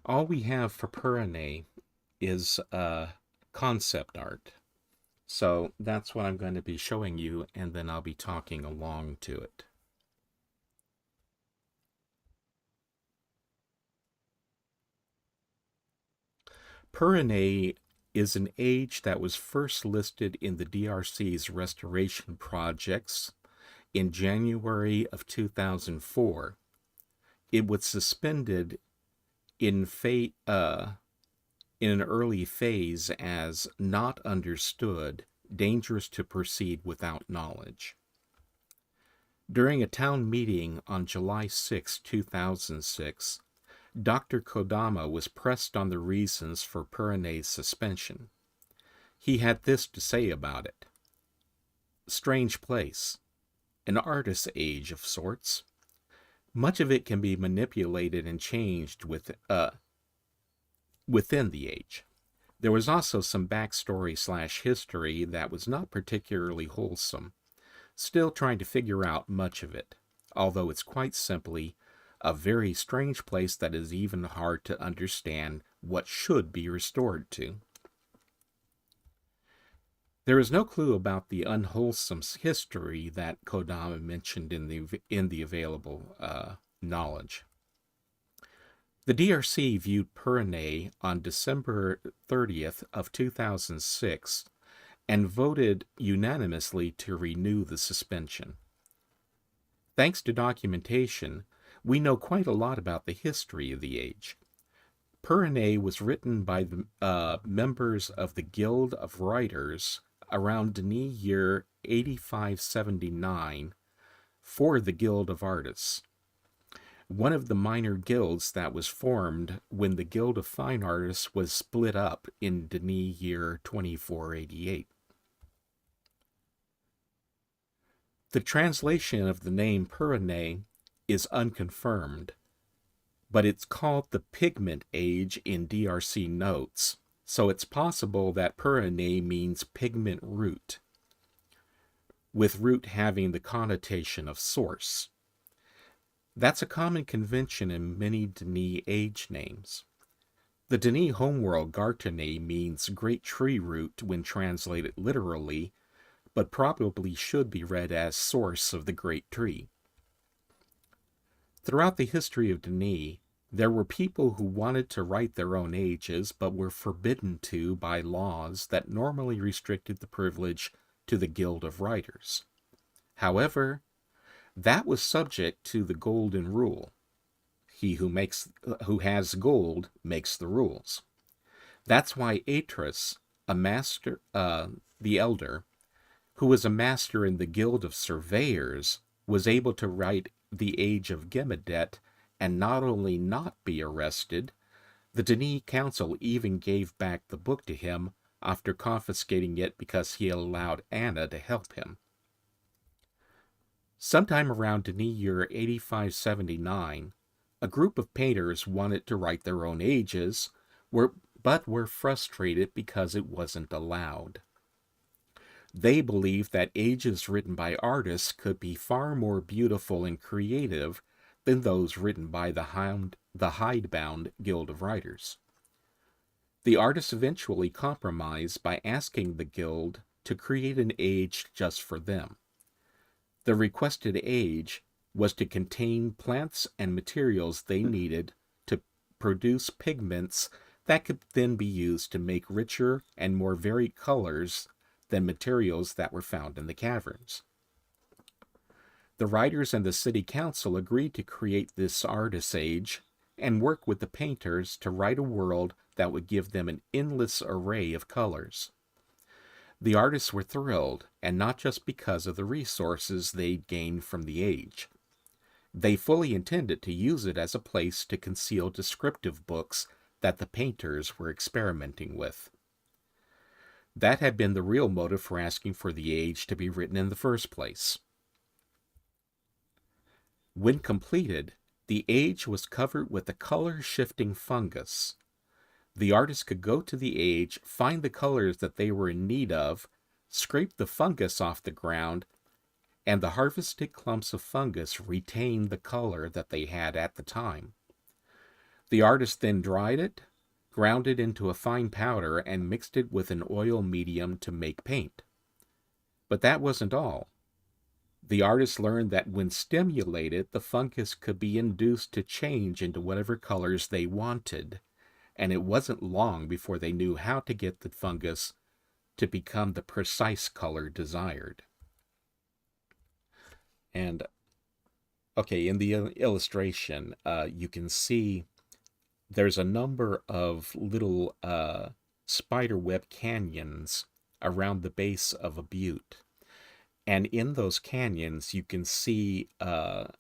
B: All we have for Pirahnay is concept art. So that's what I'm going to be showing you, and then I'll be talking along to it. Pirahnay is an age that was first listed in the DRC's restoration projects in January of 2004. It was suspended in an early phase as not understood, dangerous to proceed without knowledge. During a town meeting on July 6, 2006, Dr. Kodama was pressed on the reasons for Pirahnay's suspension. He had this to say about it. Strange place. An artist's age of sorts. Much of it can be manipulated and changed within the age. There was also some backstory/history that was not particularly wholesome. Still trying to figure out much of it, although it's quite simply a very strange place that is even hard to understand what should be restored to. There is no clue about the unwholesome history that Kodama mentioned in the available knowledge. The DRC viewed Pirahnay on December 30th of 2006 and voted unanimously to renew the suspension. Thanks to documentation, we know quite a lot about the history of the age. Pirahnay was written by the members of the Guild of Writers around Denis year 8579 for the Guild of Artists, one of the minor guilds that was formed when the Guild of Fine Artists was split up in Denis year 2488. The translation of the name Pirahnay is unconfirmed, but it's called the Pigment Age in DRC notes, so it's possible that Pirahnay means pigment root, with root having the connotation of source. That's a common convention in many Denis age names. The Denis homeworld Gartenay means great tree root when translated literally, but probably should be read as source of the great tree. Throughout the history of Denis, there were people who wanted to write their own ages but were forbidden to by laws that normally restricted the privilege to the Guild of Writers. However, that was subject to the golden rule. He who has gold makes the rules. That's why Atris, a master, the elder, who was a master in the Guild of Surveyors, was able to write the age of Gemedet and not only not be arrested, the Denis Council even gave back the book to him after confiscating it because he allowed Anna to help him. Sometime around Denis year 8579, a group of painters wanted to write their own ages, but were frustrated because it wasn't allowed. They believed that ages written by artists could be far more beautiful and creative than those written by the hidebound Guild of Writers. The artists eventually compromised by asking the Guild to create an age just for them. The requested age was to contain plants and materials they needed to produce pigments that could then be used to make richer and more varied colors than materials that were found in the caverns. The writers and the city council agreed to create this artist's age and work with the painters to write a world that would give them an endless array of colors. The artists were thrilled, and not just because of the resources they'd gained from the age. They fully intended to use it as a place to conceal descriptive books that the painters were experimenting with. That had been the real motive for asking for the age to be written in the first place. When completed, the age was covered with a color-shifting fungus. The artist could go to the age, find the colors that they were in need of, scrape the fungus off the ground, and the harvested clumps of fungus retained the color that they had at the time. The artist then dried it, ground it into a fine powder, and mixed it with an oil medium to make paint. But that wasn't all. The artist learned that when stimulated, the fungus could be induced to change into whatever colors they wanted, and it wasn't long before they knew how to get the fungus to become the precise color desired. And, okay, in the illustration, you can see there's a number of little spiderweb canyons around the base of a butte. And in those canyons, you can see a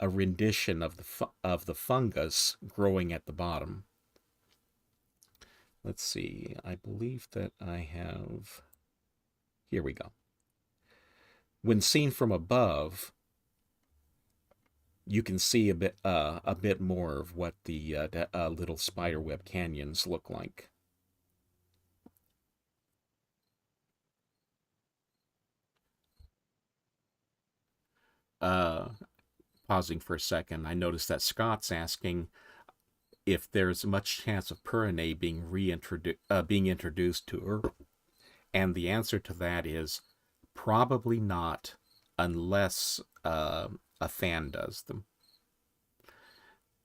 B: rendition of the fungus growing at the bottom. Let's see, I believe that I have... Here we go. When seen from above, you can see a bit more of what the little spiderweb canyons look like. Pausing for a second, I noticed that Scott's asking if there's much chance of Pirahnay being introduced to her, and the answer to that is probably not, unless a fan does them.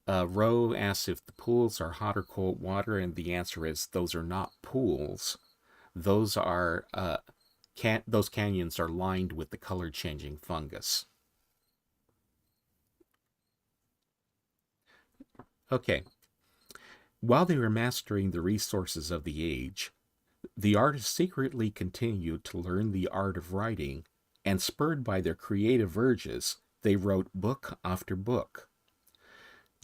B: Roe asks if the pools are hot or cold water, and the answer is those are not pools. Those are those canyons are lined with the color-changing fungus. Okay. While they were mastering the resources of the age, the artists secretly continued to learn the art of writing, and spurred by their creative urges, they wrote book after book.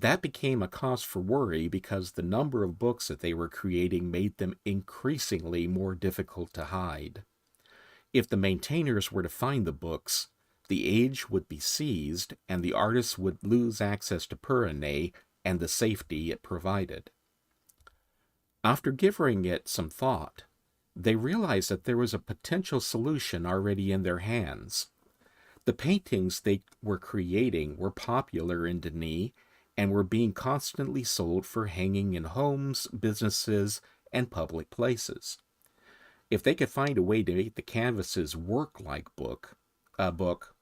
B: That became a cause for worry because the number of books that they were creating made them increasingly more difficult to hide. If the maintainers were to find the books, the age would be seized, and the artists would lose access to Pirahnay and the safety it provided. After giving it some thought, they realized that there was a potential solution already in their hands. The paintings they were creating were popular in Denis and were being constantly sold for hanging in homes, businesses, and public places. If they could find a way to make the canvases work like a book,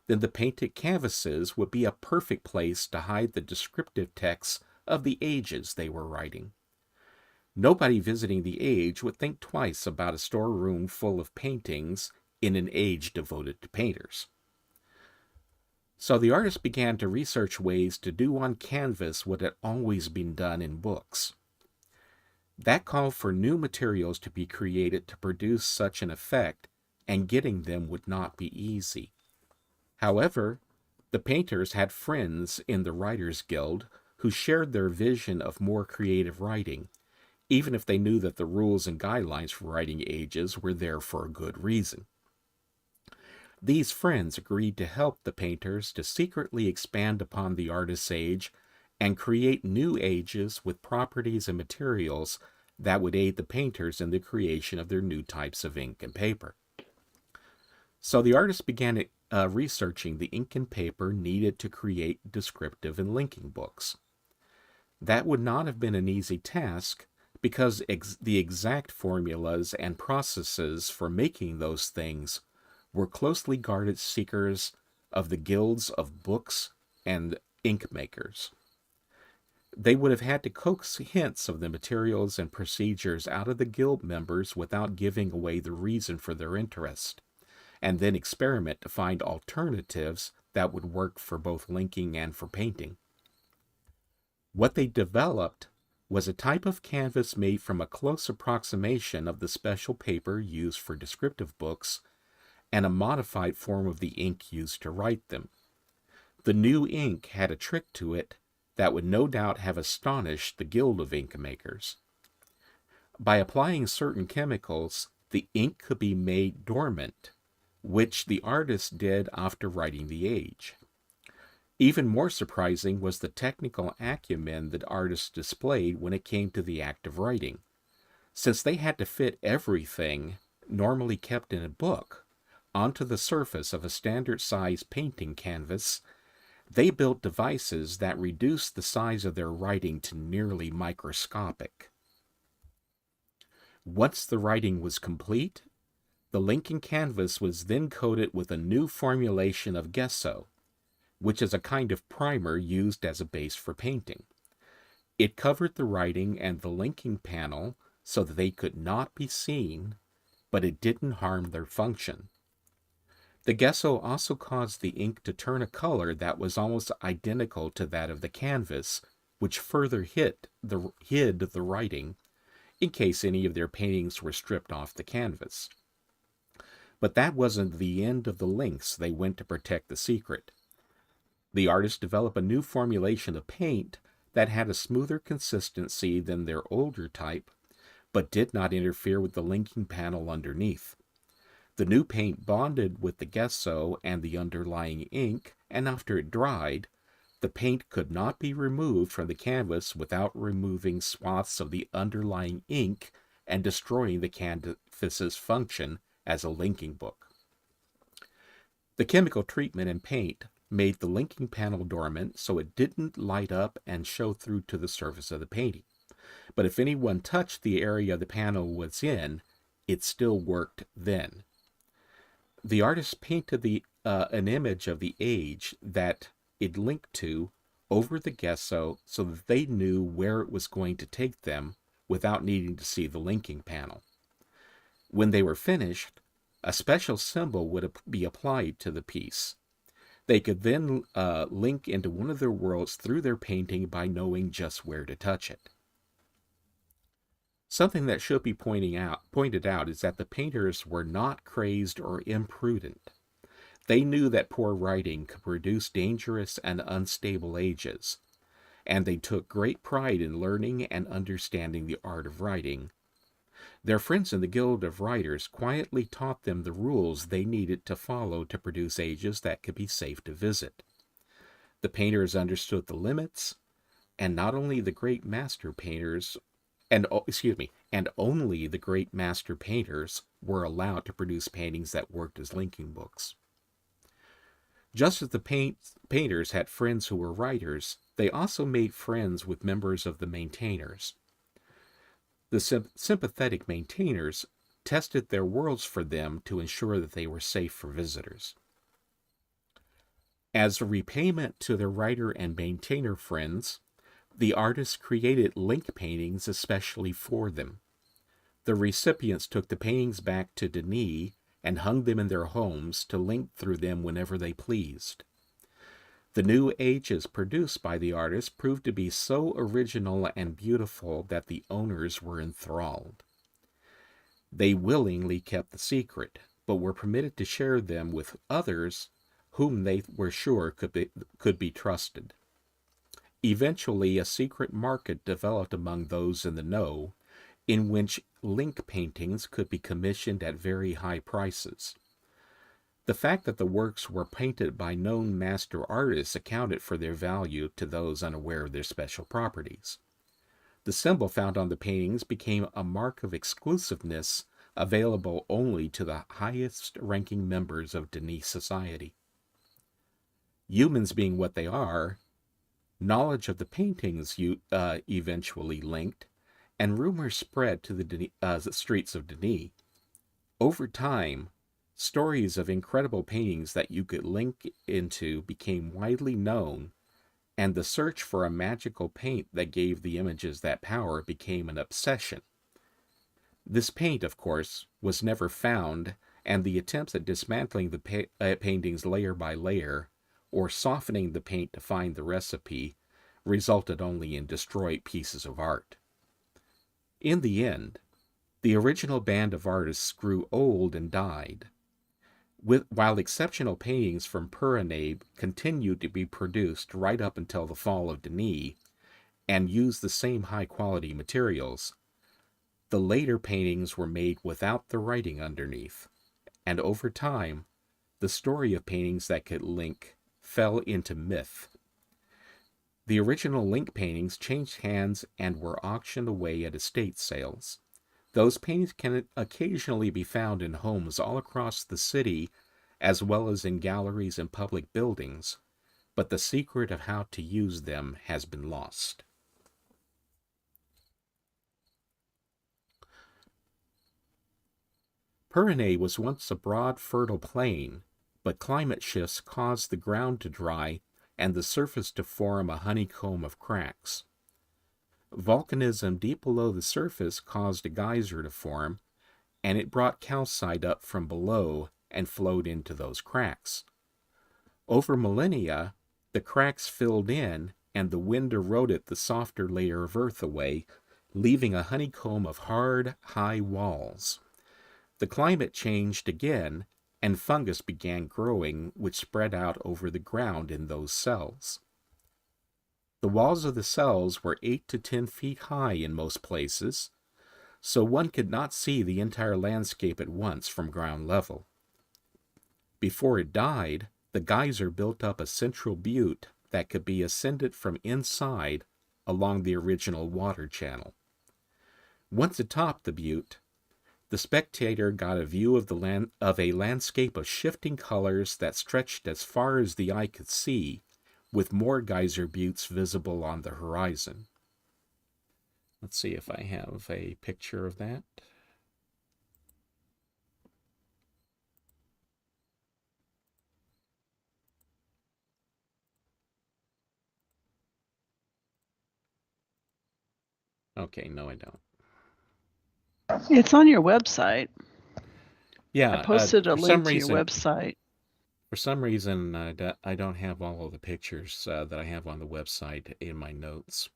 B: then the painted canvases would be a perfect place to hide the descriptive texts of the ages they were writing. Nobody visiting the age would think twice about a storeroom full of paintings in an age devoted to painters. So the artists began to research ways to do on canvas what had always been done in books. That called for new materials to be created to produce such an effect, and getting them would not be easy. However, the painters had friends in the Writers' Guild who shared their vision of more creative writing, even if they knew that the rules and guidelines for writing ages were there for a good reason. These friends agreed to help the painters to secretly expand upon the artist's age and create new ages with properties and materials that would aid the painters in the creation of their new types of ink and paper. So the artists began researching the ink and paper needed to create descriptive and linking books. That would not have been an easy task because the exact formulas and processes for making those things were closely guarded secrets of the guilds of books and ink makers. They would have had to coax hints of the materials and procedures out of the guild members without giving away the reason for their interest, and then experiment to find alternatives that would work for both linking and for painting. What they developed was a type of canvas made from a close approximation of the special paper used for descriptive books and a modified form of the ink used to write them. The new ink had a trick to it that would no doubt have astonished the Guild of Ink Makers. By applying certain chemicals, the ink could be made dormant, which the artist did after writing the age. Even more surprising was the technical acumen that artists displayed when it came to the act of writing. Since they had to fit everything, normally kept in a book, onto the surface of a standard-size painting canvas, they built devices that reduced the size of their writing to nearly microscopic. Once the writing was complete, the linking canvas was then coated with a new formulation of gesso, which is a kind of primer used as a base for painting. It covered the writing and the linking panel so that they could not be seen, but it didn't harm their function. The gesso also caused the ink to turn a color that was almost identical to that of the canvas, which further hid the writing in case any of their paintings were stripped off the canvas. But that wasn't the end of the lengths they went to protect the secret. The artists developed a new formulation of paint that had a smoother consistency than their older type, but did not interfere with the linking panel underneath. The new paint bonded with the gesso and the underlying ink, and after it dried, the paint could not be removed from the canvas without removing swaths of the underlying ink and destroying the canvas's function as a linking book. The chemical treatment in paint made the linking panel dormant so it didn't light up and show through to the surface of the painting. But if anyone touched the area the panel was in, it still worked then. The artist painted an image of the age that it linked to over the gesso so that they knew where it was going to take them without needing to see the linking panel. When they were finished, a special symbol would be applied to the piece. They could then link into one of their worlds through their painting by knowing just where to touch it. Something that should be pointed out is that the painters were not crazed or imprudent. They knew that poor writing could produce dangerous and unstable ages, and they took great pride in learning and understanding the art of writing. Their friends in the Guild of Writers quietly taught them the rules they needed to follow to produce ages that could be safe to visit. The painters understood the limits, and not only the great master painters, and only the great master painters were allowed to produce paintings that worked as linking books. Just as the painters had friends who were writers, they also made friends with members of the maintainers. The sympathetic maintainers tested their worlds for them to ensure that they were safe for visitors. As a repayment to their writer and maintainer friends, the artists created link paintings especially for them. The recipients took the paintings back to Denis and hung them in their homes to link through them whenever they pleased. The new ages produced by the artists proved to be so original and beautiful that the owners were enthralled. They willingly kept the secret, but were permitted to share them with others whom they were sure could be trusted. Eventually, a secret market developed among those in the know, in which link paintings could be commissioned at very high prices. The fact that the works were painted by known master artists accounted for their value to those unaware of their special properties. The symbol found on the paintings became a mark of exclusiveness available only to the highest-ranking members of Denis society. Humans being what they are, knowledge of the paintings eventually linked, and rumors spread to the streets of Denis. Over time, stories of incredible paintings that you could link into became widely known, and the search for a magical paint that gave the images that power became an obsession. This paint, of course, was never found, and the attempts at dismantling the paintings layer by layer, or softening the paint to find the recipe, resulted only in destroyed pieces of art. In the end, the original band of artists grew old and died, while exceptional paintings from Pirahnay continued to be produced right up until the fall of Denis, and used the same high-quality materials. The later paintings were made without the writing underneath, and over time, the story of paintings that could link fell into myth. The original link paintings changed hands and were auctioned away at estate sales. Those paintings can occasionally be found in homes all across the city, as well as in galleries and public buildings, but the secret of how to use them has been lost. Pirahnay was once a broad, fertile plain, but climate shifts caused the ground to dry and the surface to form a honeycomb of cracks. Volcanism deep below the surface caused a geyser to form, and it brought calcite up from below and flowed into those cracks. Over millennia, the cracks filled in and the wind eroded the softer layer of earth away, leaving a honeycomb of hard, high walls. The climate changed again, and fungus began growing, which spread out over the ground in those cells. The walls of the cells were 8 to 10 feet high in most places, so one could not see the entire landscape at once from ground level. Before it died, the geyser built up a central butte that could be ascended from inside along the original water channel. Once atop the butte, the spectator got a view of a landscape of shifting colors that stretched as far as the eye could see, with more geyser buttes visible on the horizon. Let's see if I have a picture of that. Okay, no, I don't.
C: It's on your website.
B: Yeah,
C: I posted a link to your website.
B: For some reason, I don't have all of the pictures that I have on the website in my notes,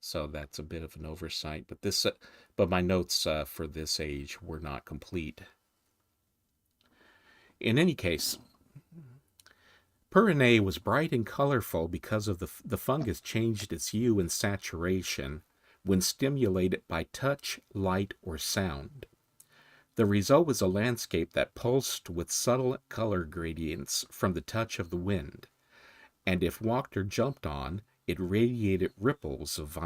B: so that's a bit of an oversight. But my notes for this age were not complete. In any case, Pirahnay was bright and colorful because of the fungus changed its hue and saturation when stimulated by touch, light, or sound. The result was a landscape that pulsed with subtle color gradients from the touch of the wind, and if walked or jumped on, it radiated ripples of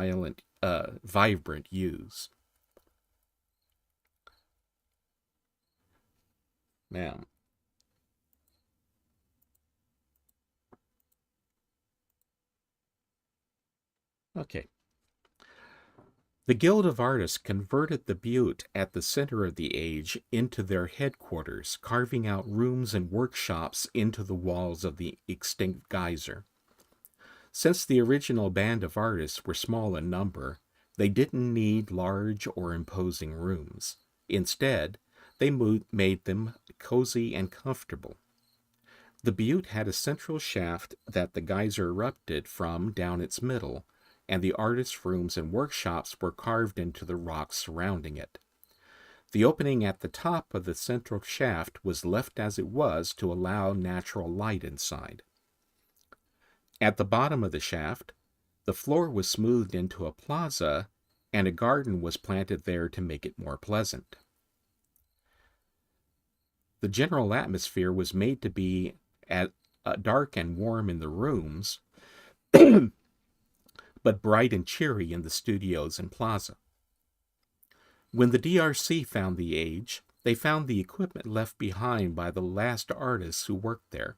B: vibrant hues. Now, okay. The Guild of Artists converted the butte at the center of the age into their headquarters, carving out rooms and workshops into the walls of the extinct geyser. Since the original band of artists were small in number, they didn't need large or imposing rooms. Instead, they made them cozy and comfortable. The butte had a central shaft that the geyser erupted from down its middle, and the artists' rooms and workshops were carved into the rocks surrounding it. The opening at the top of the central shaft was left as it was to allow natural light inside. At the bottom of the shaft, the floor was smoothed into a plaza, and a garden was planted there to make it more pleasant. The general atmosphere was made to be dark and warm in the rooms, but bright and cheery in the studios and plaza. When the DRC found the age, they found the equipment left behind by the last artists who worked there.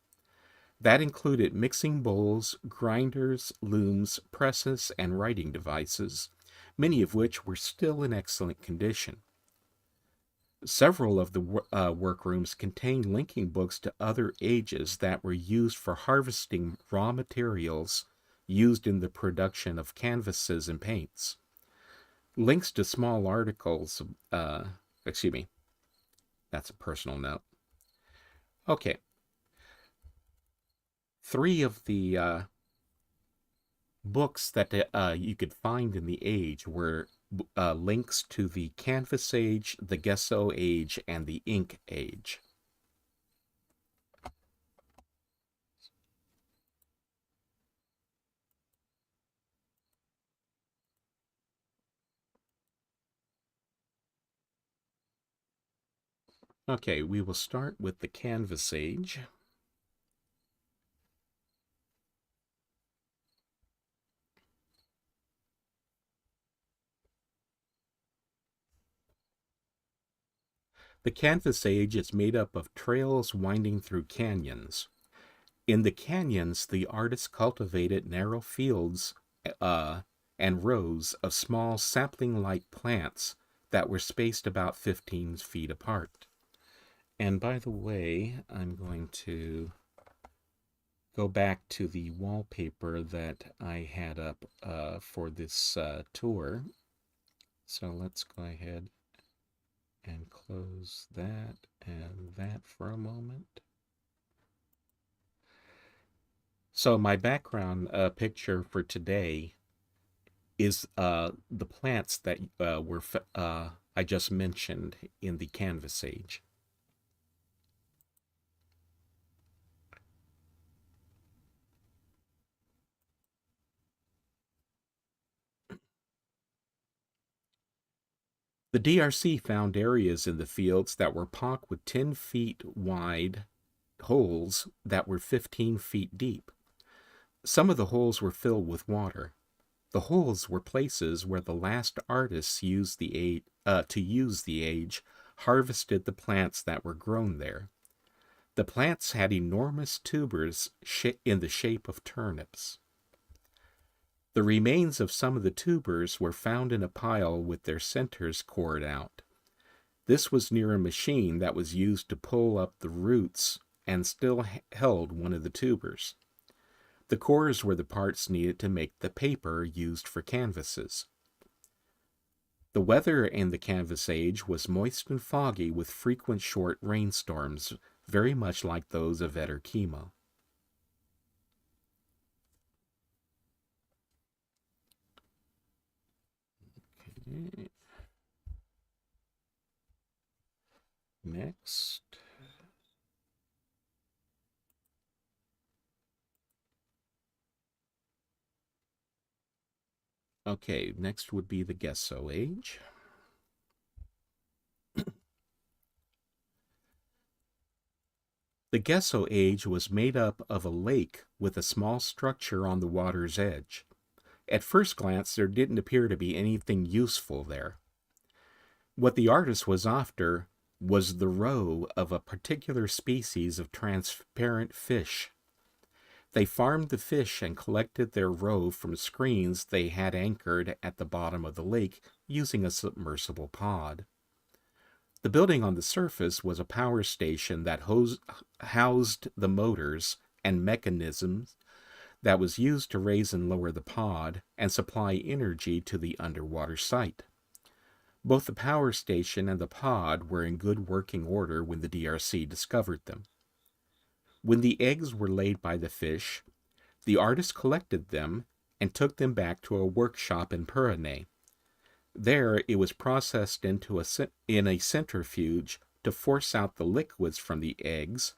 B: That included mixing bowls, grinders, looms, presses, and writing devices, many of which were still in excellent condition. Several of the workrooms contained linking books to other ages that were used for harvesting raw materials used in the production of canvases and paints. Links to small articles, that's a personal note. Okay. 3 of the books that you could find in the age were links to the Canvas Age, the Gesso Age, and the Ink Age. Okay, we will start with the Canvas Age. The Canvas Age is made up of trails winding through canyons. In the canyons, the artists cultivated narrow fields and rows of small sapling-like plants that were spaced about 15 feet apart. And by the way, I'm going to go back to the wallpaper that I had up for this tour. So let's go ahead and close that and that for a moment. So my background picture for today is the plants that I just mentioned in the canvas age. The DRC found areas in the fields that were pocked with 10 feet wide holes that were 15 feet deep. Some of the holes were filled with water. The holes were places where the last artists used to use the age harvested the plants that were grown there. The plants had enormous tubers in the shape of turnips. The remains of some of the tubers were found in a pile with their centers cored out. This was near a machine that was used to pull up the roots and still held one of the tubers. The cores were the parts needed to make the paper used for canvases. The weather in the canvas age was moist and foggy with frequent short rainstorms, very much like those of Ederkema. Okay. Next. Okay, next would be the Gesso age. The Gesso age was made up of a lake with a small structure on the water's edge. At first glance, there didn't appear to be anything useful there. What the artist was after was the roe of a particular species of transparent fish. They farmed the fish and collected their roe from screens they had anchored at the bottom of the lake using a submersible pod. The building on the surface was a power station that housed the motors and mechanisms that was used to raise and lower the pod and supply energy to the underwater site. Both the power station and the pod were in good working order when the DRC discovered them. When the eggs were laid by the fish, the artist collected them and took them back to a workshop in Pirahnay. There, it was processed in a centrifuge to force out the liquids from the eggs,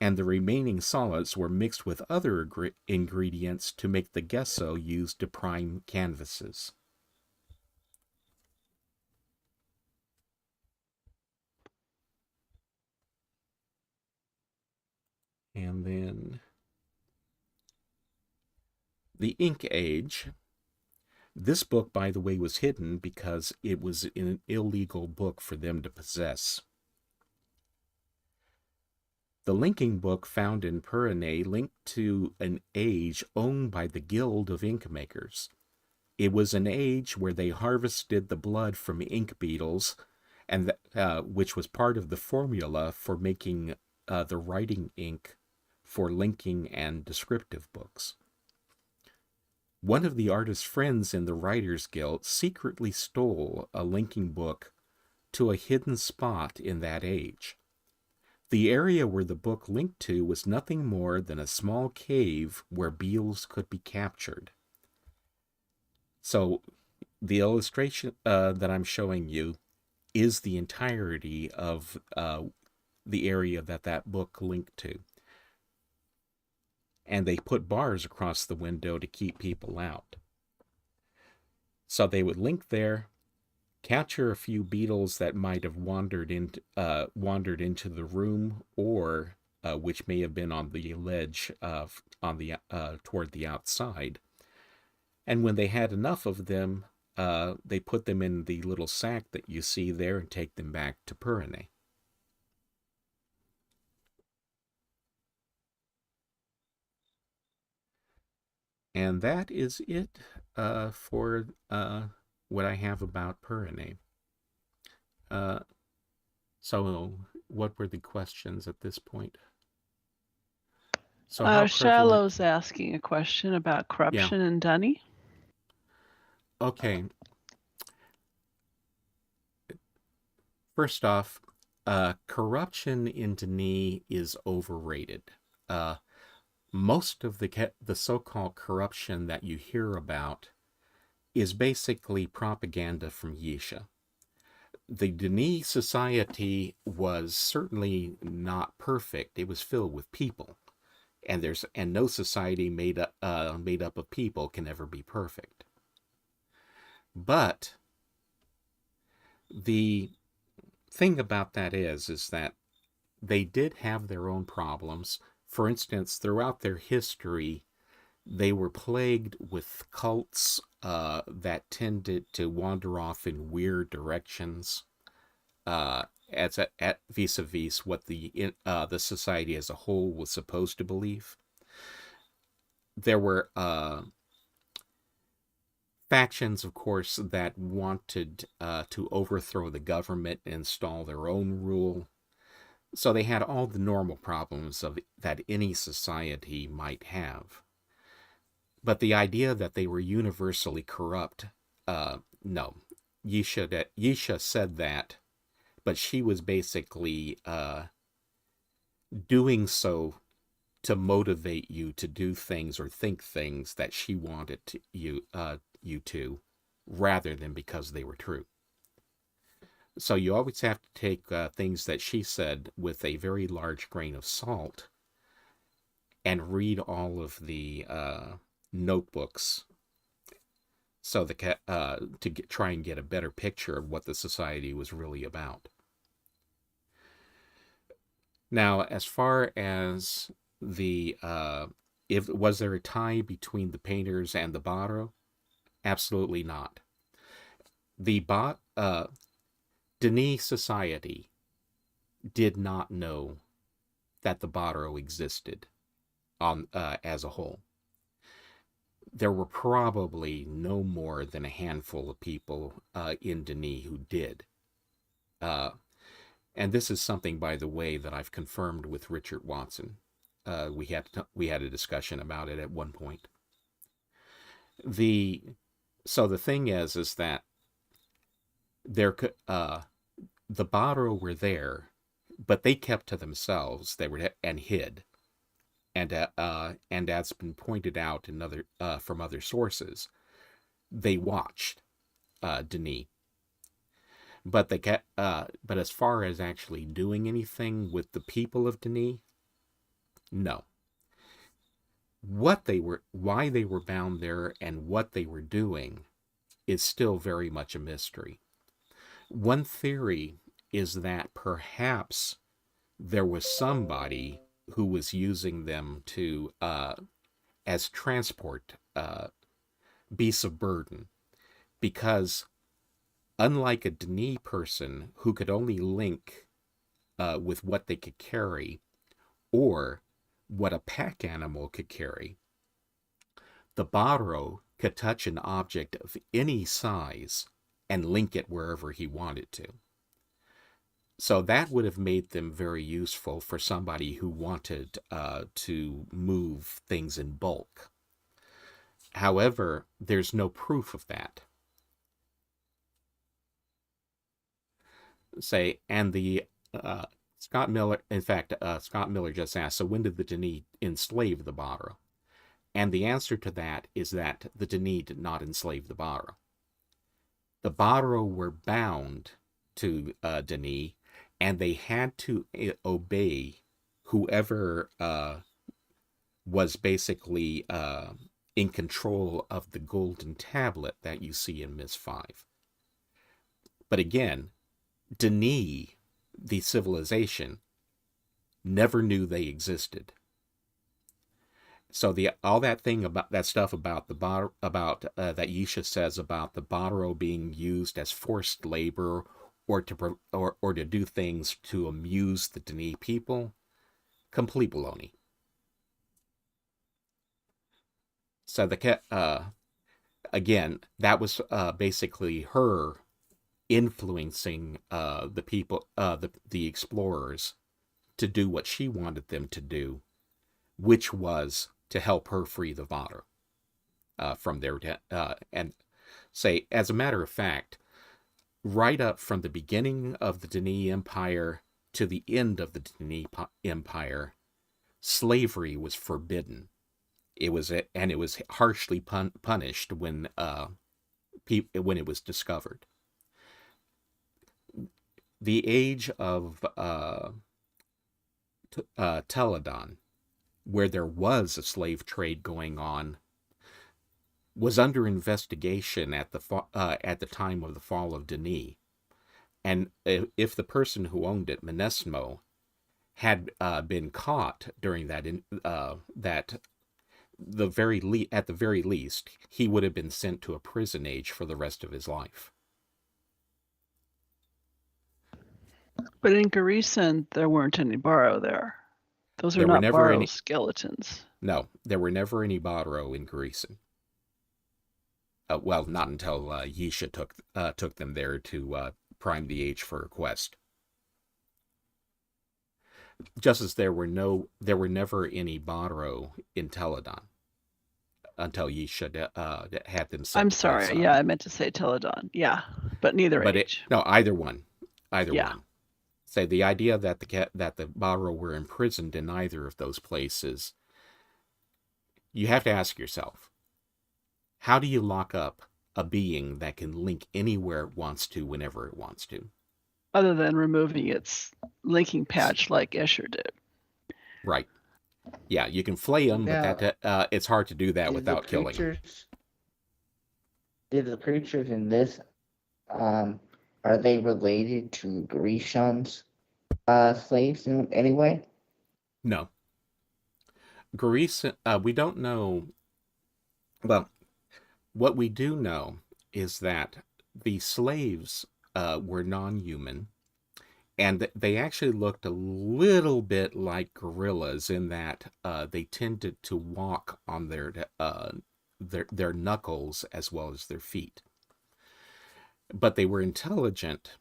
B: and the remaining solids were mixed with other ingredients to make the gesso used to prime canvases. And then the ink age. This book, by the way, was hidden because it was an illegal book for them to possess. The linking book found in Pirahnay linked to an age owned by the Guild of Ink Makers. It was an age where they harvested the blood from ink beetles, and which was part of the formula for making the writing ink for linking and descriptive books. One of the artist's friends in the Writers' Guild secretly stole a linking book to a hidden spot in that age. The area where the book linked to was nothing more than a small cave where beetles could be captured. So the illustration that I'm showing you is the entirety of the area that book linked to. And they put bars across the window to keep people out. So they would link there, capture a few beetles that might have wandered into the room, or which may have been on the ledge toward the outside. And when they had enough of them, they put them in the little sack that you see there and take them back to Pirahnay. And that is it for what I have about Pirahnay. So what were the questions at this point? So how prevalent?
C: Shallow's asking a question about
B: Yeah.
C: corruption in Dunny.
B: Okay. First off, corruption in Denis is overrated. Most of the so-called corruption that you hear about is basically propaganda from Yisha. The Denis society was certainly not perfect. It was filled with people, and no society made up of people can ever be perfect. But the thing about that is that they did have their own problems. For instance, throughout their history, they were plagued with cults that tended to wander off in weird directions, vis-a-vis what the society as a whole was supposed to believe. There were factions, of course, that wanted to overthrow the government and install their own rule. So they had all the normal problems that any society might have. But the idea that they were universally corrupt, no. Yisha said that, but she was basically doing so to motivate you to do things or think things that she wanted you to, rather than because they were true. So you always have to take things that she said with a very large grain of salt and read all of the notebooks so try and get a better picture of what the society was really about. Now, as far as the was there a tie between the painters and the Baro? Absolutely not. The Denis society did not know that the Baro existed as a whole. There were probably no more than a handful of people in Denis who did. And this is something, by the way, that I've confirmed with Richard Watson. We had a discussion about it at one point. So the thing is that there could the Baro were there, but they kept to themselves. They were and hid, and as been pointed out in from other sources, they watched Denis. But but as far as actually doing anything with the people of Denis, no. Why they were bound there, and what they were doing is still very much a mystery. One theory is that perhaps there was somebody who was using them to as transport beasts of burden, because unlike a Denis person who could only link with what they could carry or what a pack animal could carry, the Baro could touch an object of any size and link it wherever he wanted to. So that would have made them very useful for somebody who wanted to move things in bulk. However, there's no proof of that. And the Scott Miller, in fact, Scott Miller just asked, so when did the Denis enslave the Baro? And the answer to that is that the Denis did not enslave the Baro. The Baro were bound to Denis, and they had to obey whoever was basically in control of the golden tablet that you see in Myst 5. But again, Denis, the civilization, never knew they existed. So all that stuff about the that Yisha says about the Baro being used as forced labor or to do things to amuse the Denis people, complete baloney. So again, that was basically her influencing the people, the explorers, to do what she wanted them to do, which was to help her free the Vajra from their and say, as a matter of fact, right up from the beginning of the Denis Empire to the end of the Denis Empire, slavery was forbidden. It was harshly punished when it was discovered. The age of Teledon, where there was a slave trade going on, was under investigation at the time of the fall of Denis, and if the person who owned it, Menesmo, had been caught during that at the very least, he would have been sent to a prison age for the rest of his life.
C: But in Garrison, there weren't any Barrow there. Those are not Barrow skeletons.
B: No, there were never any Barrow in Garrison. Well, not until Yisha took them there to prime the age for a quest. Just as there were never any Barrow in Teledon until Yisha had them set.
C: I'm sorry. Yeah, I meant to say Teledon. Yeah, but neither age.
B: Either one. One. Say the idea that the Barrow were imprisoned in either of those places. You have to ask yourself, how do you lock up a being that can link anywhere it wants to, whenever it wants to?
C: Other than removing its linking patch like Escher did. Right.
B: Yeah, you can flay them, but it's hard to do that without killing them.
F: Did the creatures in this, are they related to Grecian's slaves in any way?
B: No. Grecian, we don't know. Well, what we do know is that the slaves were non-human, and they actually looked a little bit like gorillas in that they tended to walk on their knuckles as well as their feet. But they were intelligent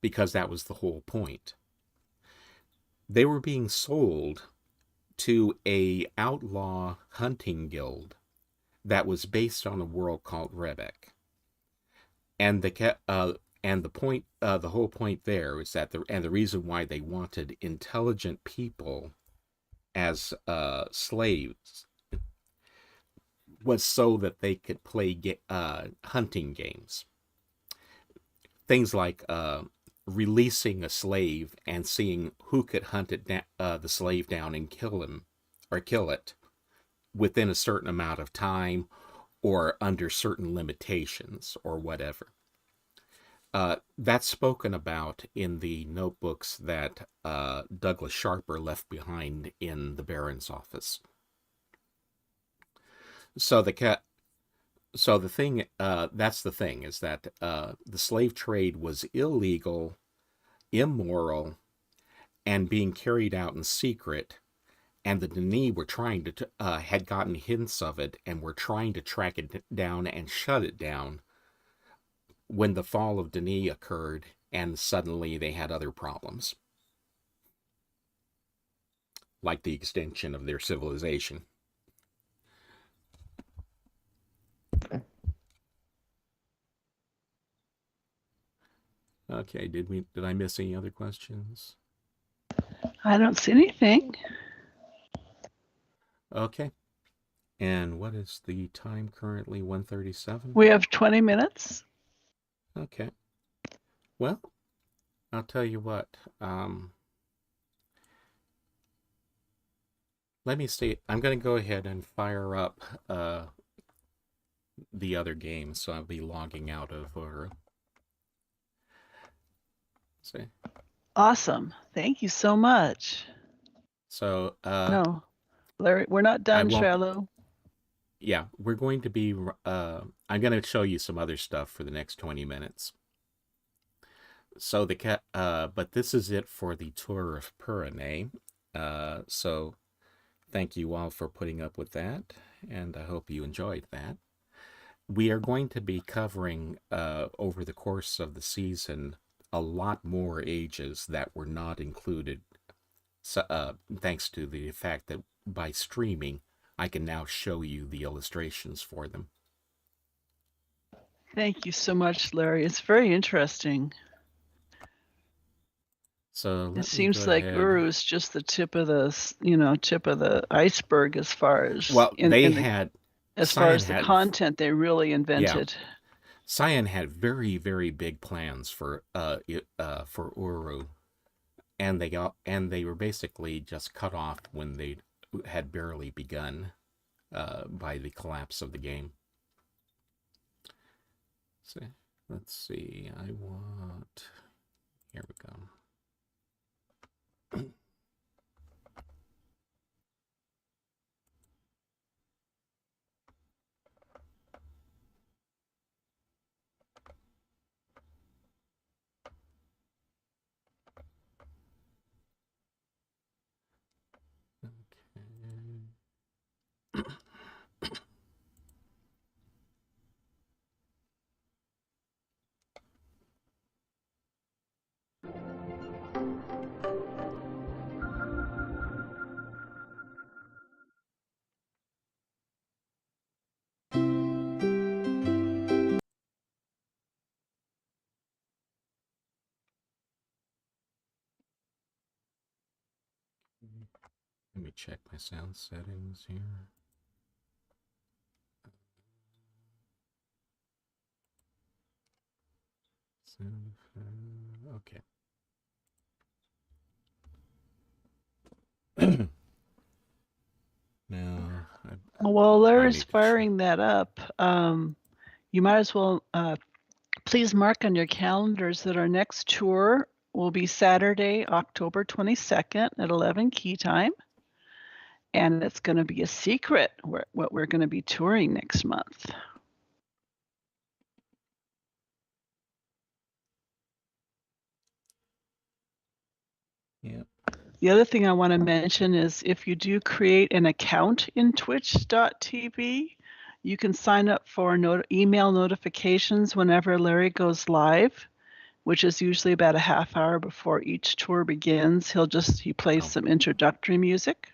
B: because that was the whole point. They were being sold to a outlaw hunting guild that was based on a world called Rebek, and the whole point there is that the reason why they wanted intelligent people as slaves was so that they could play hunting games, things like releasing a slave and seeing who could hunt the slave down and kill him or kill it within a certain amount of time or under certain limitations or whatever. That's spoken about in the notebooks that Douglas Sharper left behind in the Baron's office. So the thing, that's the thing, is that the slave trade was illegal, immoral, and being carried out in secret. And the Denis were trying to had gotten hints of it and were trying to track it down and shut it down when the fall of Denis occurred, and suddenly they had other problems, like the extinction of their civilization. Okay, did I miss any other questions?
C: I don't see anything.
B: Okay. And what is the time currently? 1:37?
C: We have 20 minutes.
B: Okay. Well, I'll tell you what. Let me see. I'm going to go ahead and fire up the other game, so I'll be logging out of Aura. See.
C: Awesome. Thank you so much.
B: So,
C: no, Larry, we're not done, Shallow.
B: Yeah, we're going to be, I'm going to show you some other stuff for the next 20 minutes. So but this is it for the tour of Pirahnay. So thank you all for putting up with that, and I hope you enjoyed that. We are going to be covering, over the course of the season, a lot more ages that were not included So, thanks to the fact that by streaming, I can now show you the illustrations for them.
C: Thank you so much, Larry. It's very interesting.
B: So
C: it seems like Uru is just the tip of the iceberg as far as as far as the content they really invented.
B: Yeah. Cyan had very, very big plans for Uru, and they were basically just cut off when they had barely begun by the collapse of the game. So let's see. Here we go. Let me check my sound settings here. Okay. Now,
C: while Larry's firing that up, you might as well please mark on your calendars that our next tour will be Saturday, October 22nd at 11 key time. And it's going to be a secret what we're going to be touring next month.
B: Yep.
C: The other thing I want to mention is if you do create an account in twitch.tv, you can sign up for email notifications whenever Larry goes live, which is usually about a half hour before each tour begins. He plays some introductory music.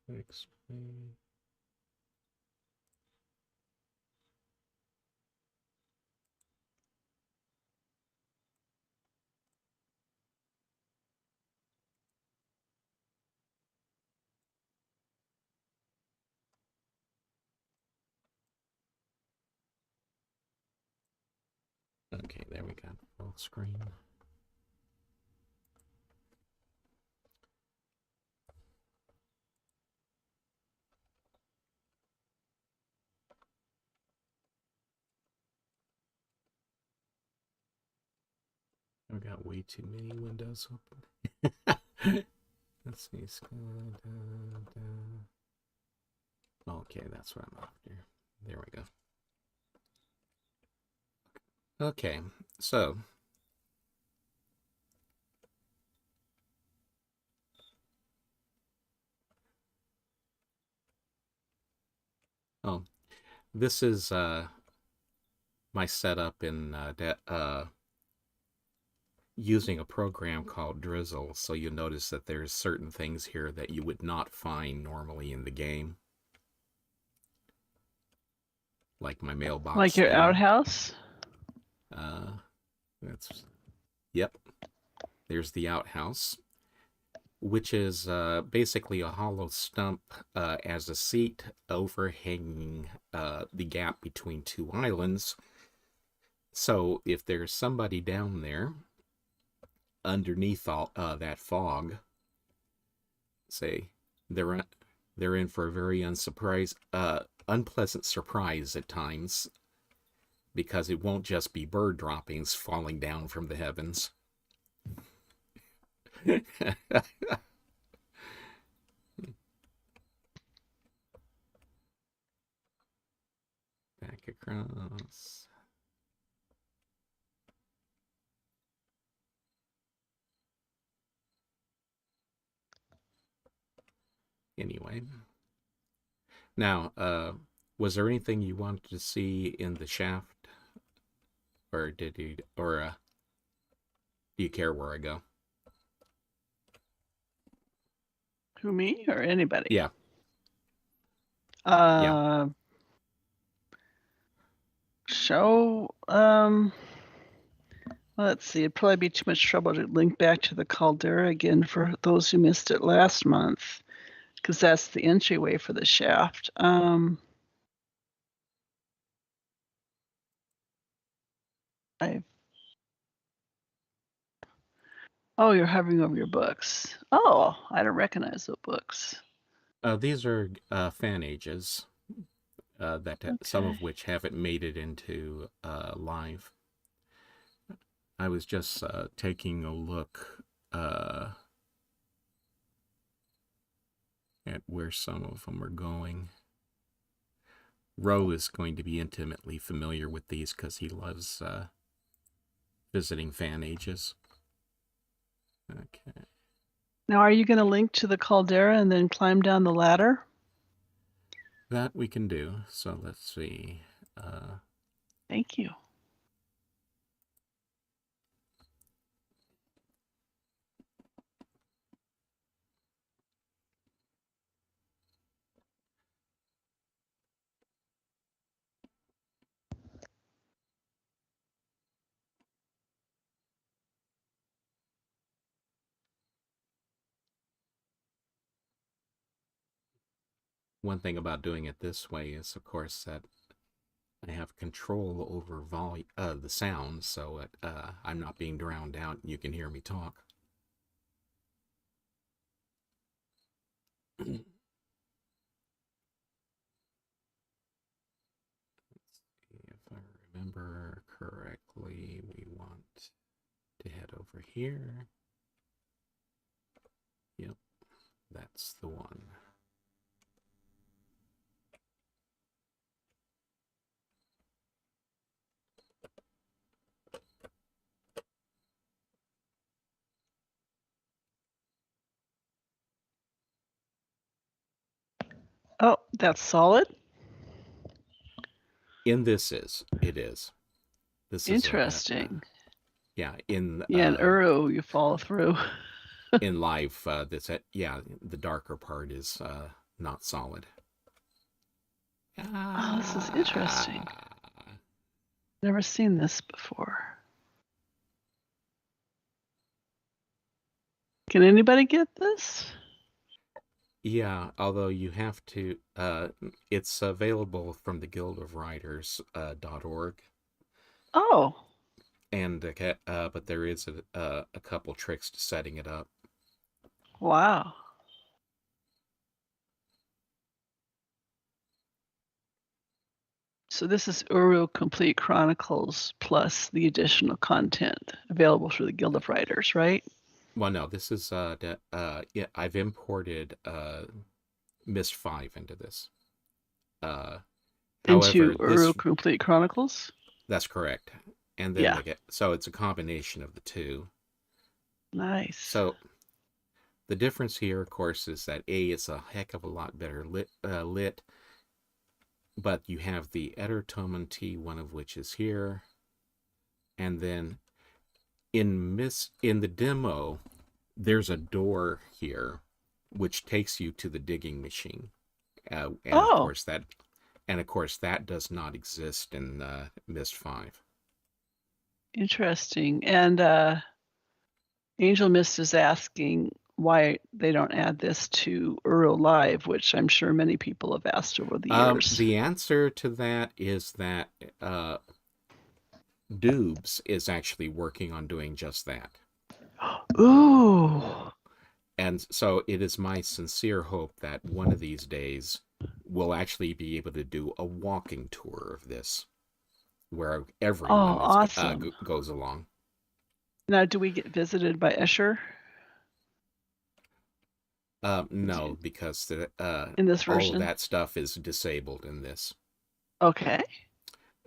B: Explain. Okay, there we go. Full screen. I've got way too many windows open. Let's see. Okay, that's what I'm after. There we go. Okay, so this is my setup in using a program called Drizzle. So you'll notice that there's certain things here that you would not find normally in the game, like my mailbox.
C: Like your outhouse.
B: Yep. There's the outhouse, which is basically a hollow stump as a seat overhanging the gap between two islands. So if there's somebody down there underneath all that fog, say they're in for a very unpleasant surprise at times, because it won't just be bird droppings falling down from the heavens. Back across. Anyway. Now, was there anything you wanted to see in the shaft? or did you, or do you care where I go?
C: Who, me or anybody?
B: Yeah.
C: Show. Let's see. It'd probably be too much trouble to link back to the caldera again for those who missed it last month, because that's the entryway for the shaft. Oh, you're hovering over your books. Oh, I don't recognize the books.
B: These are fan ages, some of which haven't made it into live. I was just taking a look at where some of them are going. Ro is going to be intimately familiar with these because he loves visiting fan ages. Okay.
C: Now, are you going to link to the caldera and then climb down the ladder?
B: That we can do. So let's see.
C: Thank you.
B: One thing about doing it this way is, of course, that I have control over the sound, so I'm not being drowned out and you can hear me talk. Let's see if I remember correctly. We want to head over here. Yep, that's the one.
C: Oh, that's solid.
B: It is. This
C: interesting.
B: Yeah, in
C: Uru, you follow through.
B: in life, the darker part is not solid.
C: Oh, this is interesting. Never seen this before. Can anybody get this?
B: Yeah, although you have to, it's available from the Guild of Writers.org.
C: Oh.
B: And but there is a couple tricks to setting it up.
C: Wow. So this is Uru Complete Chronicles plus the additional content available through the Guild of Writers, right?
B: Well, no, this is I've imported Myst 5 into this.
C: Into Uru Complete Chronicles?
B: That's correct. And then so it's a combination of the two.
C: Nice.
B: So the difference here, of course, is that it's a heck of a lot better lit, but you have the Edertomanty, one of which is here, and then in the demo, there's a door here, which takes you to the digging machine, and of course that does not exist in Myst 5.
C: Interesting. And Angel Myst is asking why they don't add this to Uru Live, which I'm sure many people have asked over the years.
B: The answer to that is that Doobs is actually working on doing just that.
C: Ooh.
B: And so it is my sincere hope that one of these days we'll actually be able to do a walking tour of this, where everyone goes along.
C: Now, do we get visited by Escher?
B: No, because
C: in this version,
B: all of that stuff is disabled in this.
C: Okay.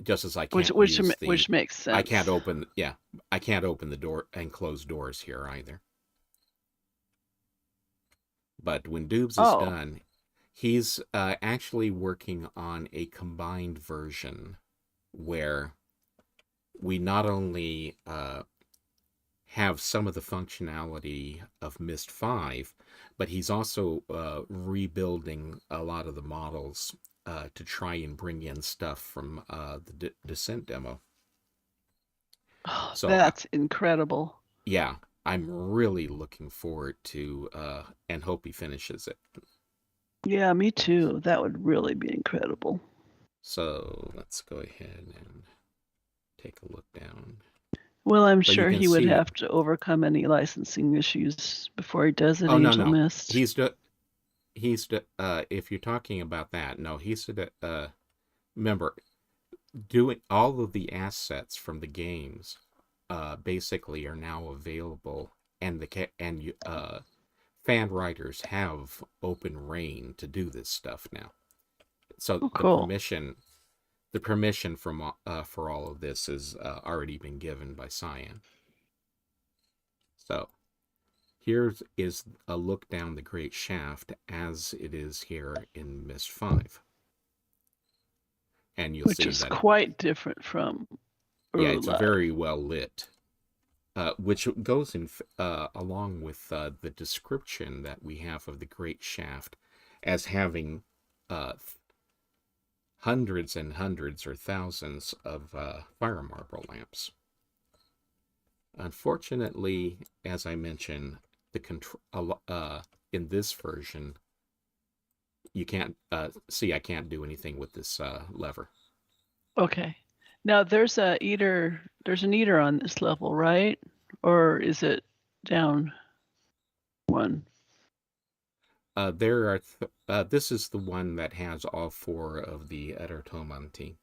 B: Just as I
C: can't which makes sense.
B: I can't open the door and close doors here either. But when Doobs is done, he's actually working on a combined version where we not only have some of the functionality of Myst 5, but he's also rebuilding a lot of the models to try and bring in stuff from the Descent demo.
C: Oh,
B: So
C: that's incredible.
B: yeah, I'm really looking forward to and hope he finishes it.
C: Yeah, me too. That would really be incredible.
B: So let's go ahead and take a look down.
C: Well, I'm
B: So you
C: sure
B: can
C: he would
B: see-
C: have to overcome any licensing issues before he does it,
B: Oh
C: Angel
B: no,
C: Myst.
B: he's if you're talking about that, no, he's remember doing all of the assets from the games basically are now available, and fan writers have open reign to do this stuff now. So
C: Oh, cool.
B: the permission from for all of this has already been given by Cyan. So here is a look down the Great Shaft as it is here in Myst 5. And you'll
C: Which
B: see
C: is
B: that
C: quite different from
B: it's
C: Live.
B: very well lit. Which goes in along with the description that we have of the Great Shaft as having hundreds and hundreds or thousands of fire marble lamps. Unfortunately, as I mentioned, the control in this version, you can't see. I can't do anything with this lever.
C: Okay. Now there's an eater on this level, right? Or is it down one?
B: There are this is the one that has all 4 of the Edertomanti.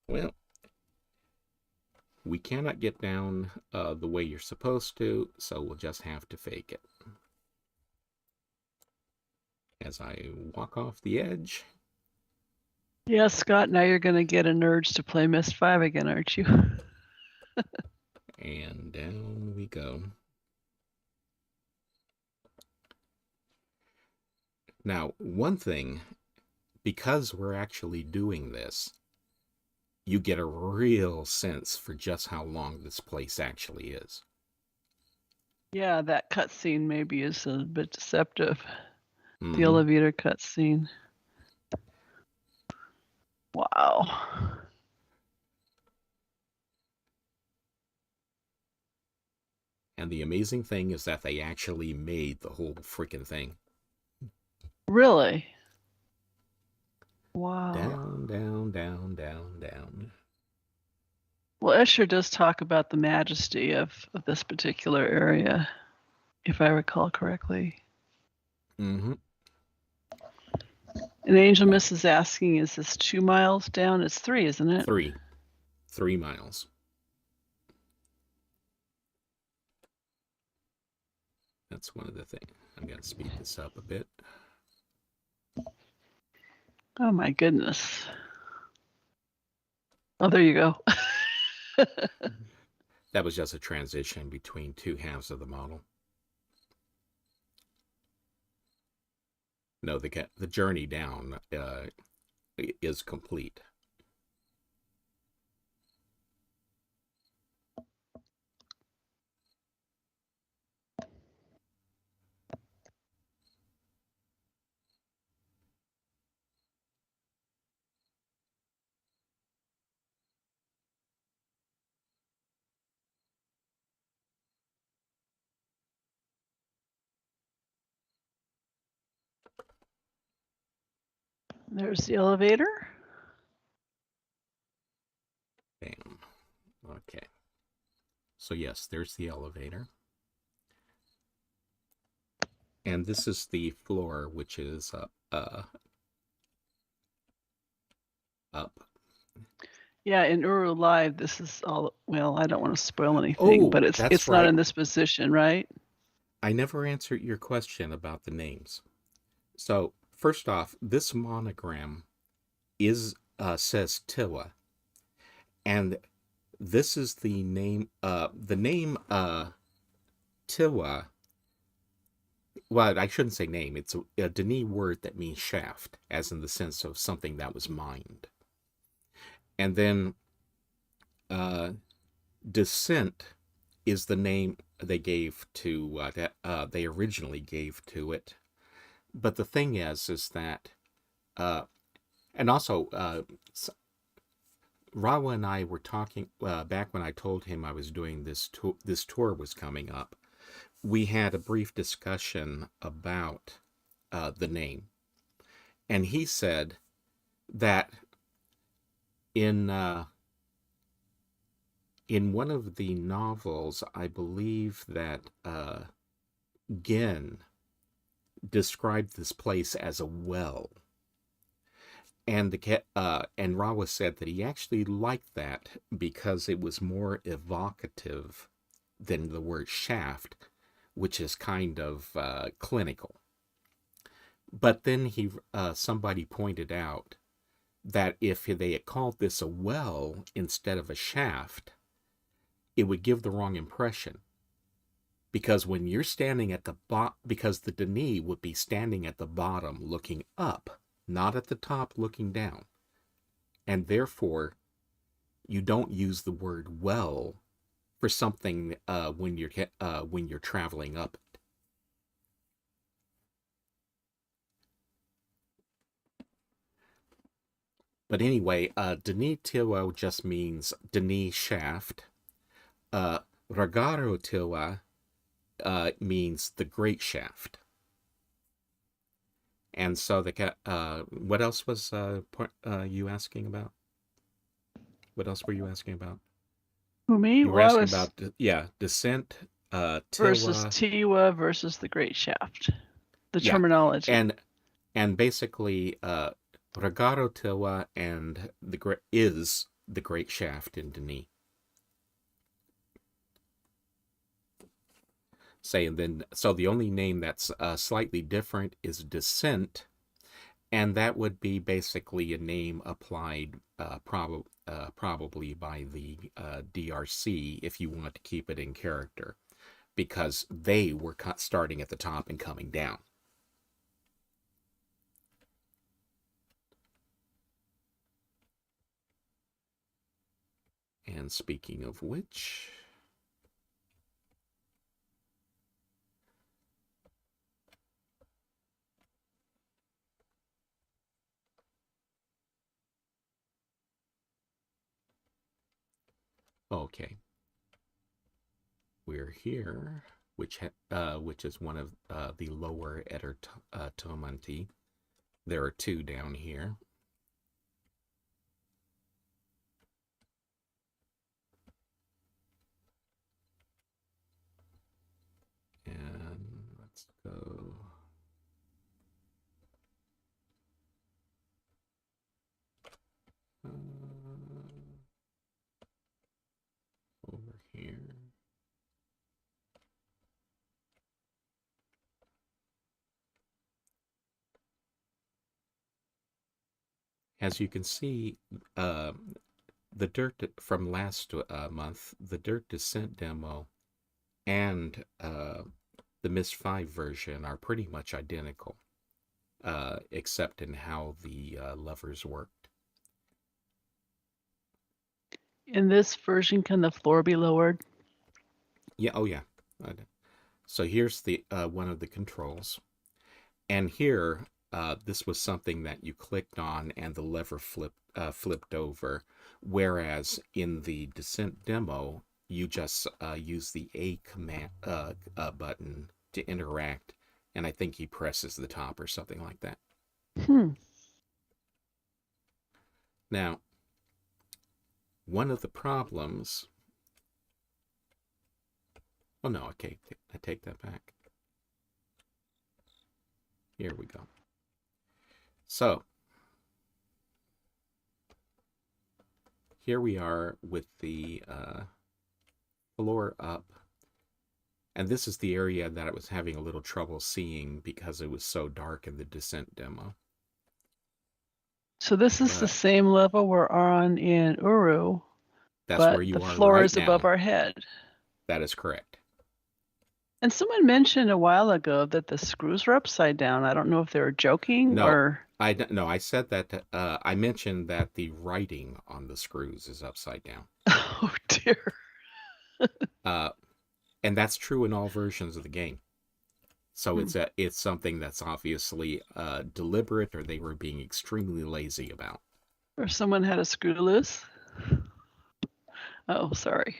B: Well, we cannot get down the way you're supposed to, so we'll just have to fake it. As I walk off the edge.
C: Yeah, Scott, now you're going to get an urge to play Myst 5 again, aren't you?
B: And down we go. Now, one thing, because we're actually doing this, you get a real sense for just how long this place actually is.
C: Yeah, that cutscene maybe is a bit deceptive.
B: Mm-hmm.
C: The elevator cutscene. Wow.
B: And the amazing thing is that they actually made the whole freaking thing.
C: Really? Wow.
B: Down, down, down, down, down.
C: Well, Escher does talk about the majesty of this particular area, if I recall correctly.
B: Mm-hmm.
C: And Angel Myst is asking, is this 2 miles down? It's 3, isn't it?
B: 3 miles. That's one of the things. I'm going to speed this up a bit.
C: Oh my goodness. Oh, there you go.
B: That was just a transition between 2 halves of the model. No, the journey down is complete.
C: There's the elevator.
B: Bam. Okay. So yes, there's the elevator. And this is the floor, which is up.
C: Yeah, in Uru Live, this is all, well, I don't want to spoil anything, but it's
B: right.
C: not in this position, right?
B: I never answered your question about the names. So, first off, this monogram says Tiwa. And this is the name Tiwa. Well, I shouldn't say name. It's a Dene word that means shaft, as in the sense of something that was mined. And then Descent is the name they gave to they originally gave to it. But the thing is that and also Rawa and I were talking back when I told him I was doing this tour was coming up. We had a brief discussion about the name, and he said that in one of the novels, I believe that Gen described this place as a well, and and Rawa said that he actually liked that because it was more evocative than the word shaft, which is kind of clinical. But then somebody pointed out that if they had called this a well instead of a shaft, it would give the wrong impression. Because when you're standing at the bottom, because the Denis would be standing at the bottom looking up, not at the top looking down. And therefore, you don't use the word well for something when you're traveling up it. But anyway, Denis Tiwa just means Denis shaft. Ragaro Tiwa means the great shaft. And so what else was you asking about? What else were you asking about?
C: Who, me?
B: You were
C: Well,
B: asking about Descent,
C: versus
B: Tiwa
C: Tiwa versus the Great Shaft. The
B: Yeah.
C: terminology.
B: And basically, Ragaro Tiwa and is the great shaft in Denis. So the only name that's slightly different is Descent, and that would be basically a name applied probably by the DRC if you want to keep it in character, because they were starting at the top and coming down. And speaking of which, okay, we're here, which is one of the lower Tomanti. There are two down here. And let's go. Over here. As you can see, the Dirt from last month, the Dirt Descent demo and the Myst 5 version are pretty much identical, except in how the levers worked.
C: In this version, can the floor be lowered?
B: Yeah, oh yeah. So here's the one of the controls. And here, this was something that you clicked on and the lever flipped over, whereas in the Descent demo, you just use the A command button to interact, and I think he presses the top or something like that. Now, one of the problems... Oh no, okay, I take that back. Here we go. So, here we are with the floor up. And this is the area that I was having a little trouble seeing because it was so dark in the Descent demo.
C: So this is the same level we're on in Uru,
B: that's
C: but
B: where you
C: the
B: are
C: floor
B: right
C: is
B: now.
C: above our head.
B: That is correct.
C: And someone mentioned a while ago that the screws were upside down. I don't know if they were joking
B: No,
C: or.
B: I said that. I mentioned that the writing on the screws is upside down.
C: Oh dear.
B: And that's true in all versions of the game. So it's something that's obviously deliberate, or they were being extremely lazy about.
C: Or someone had a screw loose. Oh, sorry.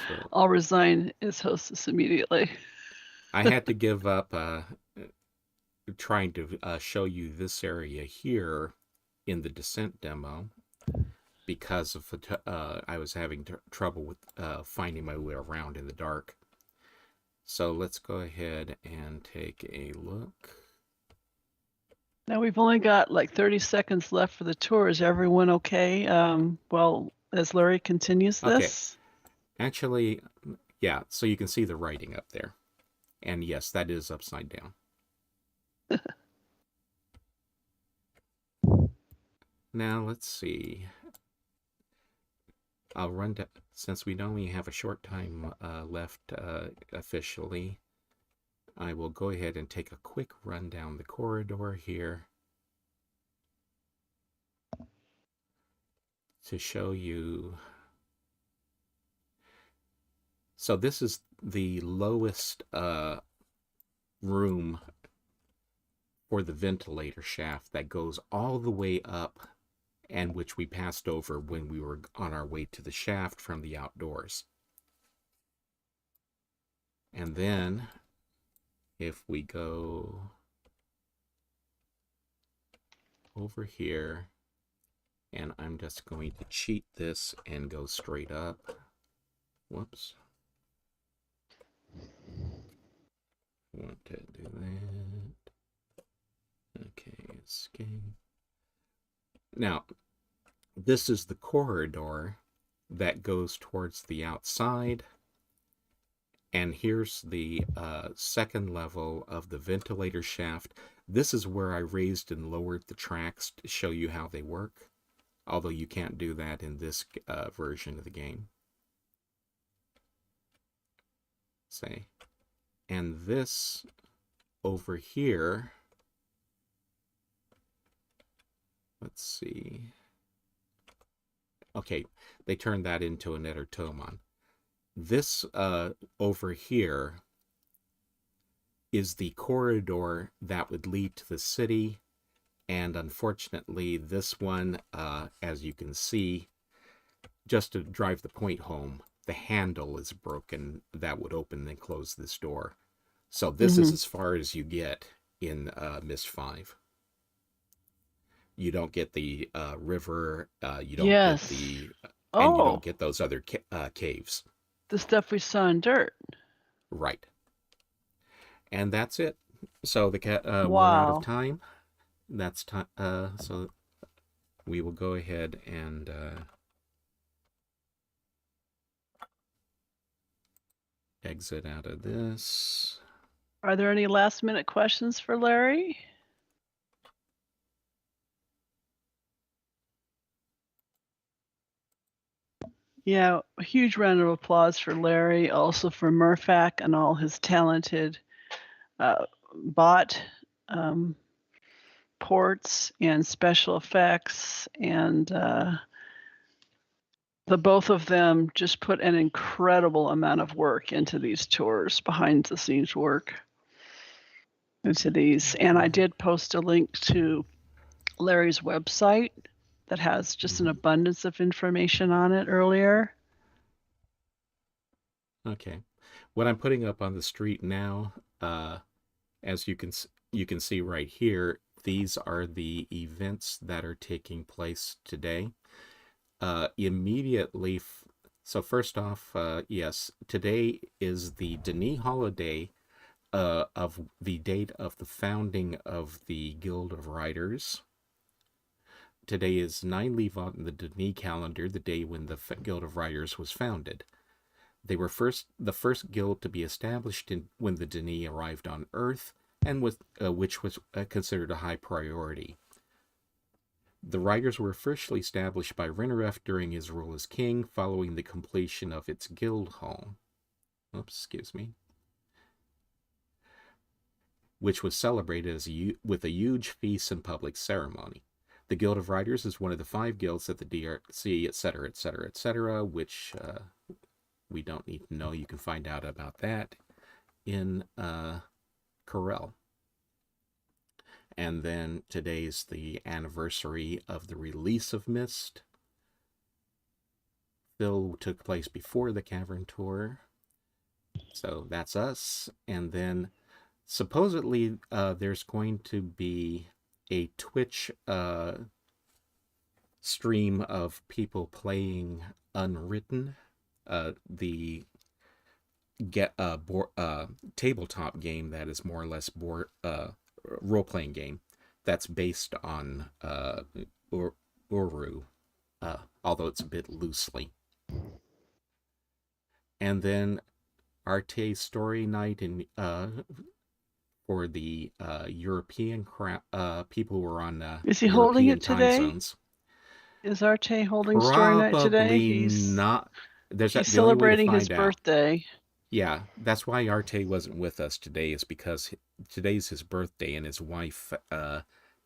B: So
C: I'll resign as hostess immediately.
B: I had to give up trying to show you this area here in the Descent demo because of I was having trouble with finding my way around in the dark. So let's go ahead and take a look.
C: Now we've only got like 30 seconds left for the tour. Is everyone okay? Well, as Larry continues this.
B: Okay. Actually, yeah, so you can see the writing up there. And yes, that is upside down. Now, let's see. I'll run down, since we only have a short time left officially, I will go ahead and take a quick run down the corridor here to show you. So this is the lowest room for the ventilator shaft that goes all the way up, and which we passed over when we were on our way to the shaft from the outdoors. And then if we go over here, and I'm just going to cheat this and go straight up. Whoops. Want to do that. Okay, escape. Now, this is the corridor that goes towards the outside. And here's the second level of the ventilator shaft. This is where I raised and lowered the tracks to show you how they work. Although you can't do that in this version of the game. Say. And this over here, let's see. Okay, they turned that into an Edertomon. This over here is the corridor that would lead to the city, and unfortunately this one, as you can see, just to drive the point home, the handle is broken that would open and close this door. So this is as far as you get in Myst 5. You don't get the river, you don't get the, and you don't get those other caves.
C: The stuff we saw in Dirt.
B: Right. And that's it. So the
C: Wow.
B: we're out of time. That's time. So we will go ahead and exit out of this.
C: Are there any last minute questions for Larry? Yeah, a huge round of applause for Larry, also for Murphak and all his talented bot ports and special effects, and the both of them just put an incredible amount of work into these tours, behind the scenes work into these. And I did post a link to Larry's website that has just an abundance of information on it earlier.
B: Okay. What I'm putting up on the street now, as you can see right here, these are the events that are taking place today. Immediately, so first off, yes, today is the Denis holiday of the date of the founding of the Guild of Writers. Today is 9 Levant in the Denis calendar, the day when the Guild of Writers was founded. They were the first guild to be established when the Denis arrived on Earth, and which was considered a high priority. The Writers were officially established by Rinaref during his rule as king, following the completion of its guild home. oops, excuse me, which was celebrated with a huge feast and public ceremony. The Guild of Writers is one of the 5 guilds at the DRC, etc., etc., etc., which we don't need to know. You can find out about that in Corel. And then today's the anniversary of the release of Myst. Phil took place before the Cavern tour. So that's us. And then supposedly there's going to be a Twitch stream of people playing Unwritten, the tabletop game that is more or less role-playing game that's based on Uru, although it's a bit loosely. And then Arte Story Night in for the European people who are on
C: is he
B: European
C: holding it
B: time
C: today?
B: zones.
C: Is Arte holding Story Night today?
B: Probably not.
C: He's celebrating his birthday.
B: Yeah, that's why Arte wasn't with us today, is because today's his birthday and his wife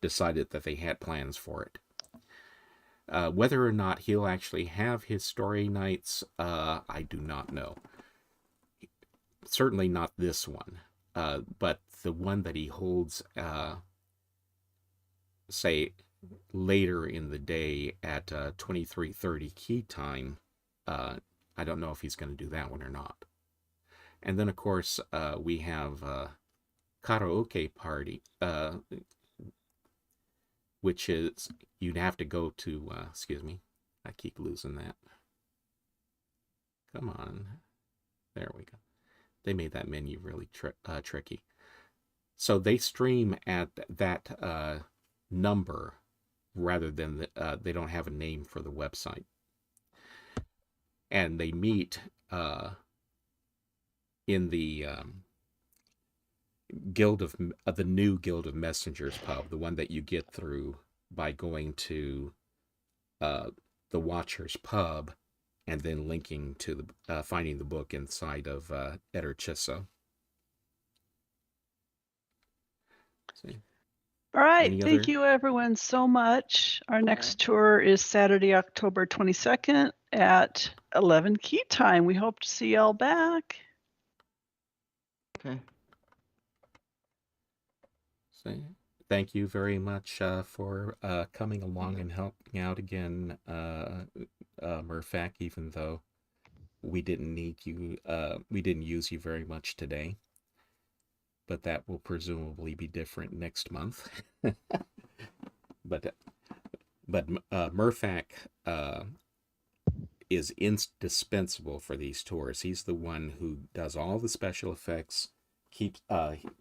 B: decided that they had plans for it. Whether or not he'll actually have his story nights, I do not know. Certainly not this one, but the one that he holds, say, later in the day at 23:30 key time, I don't know if he's going to do that one or not. And then, of course, we have karaoke party, which is, you'd have to go to, excuse me, I keep losing that. Come on. There we go. They made that menu really tricky. So they stream at that number rather than, they don't have a name for the website. And they meet in the Guild of the new Guild of Messengers pub, the one that you get through by going to the Watchers pub and then linking to the finding the book inside of Eterchiso.
C: All right, thank you everyone so much. Our next tour is Saturday, October 22nd at 11 key time. We hope to see y'all back.
F: Okay.
B: So, thank you very much for coming along and helping out again, Murphak, even though we didn't need you, we didn't use you very much today. But that will presumably be different next month. but Murphak is indispensable for these tours. He's the one who does all the special effects,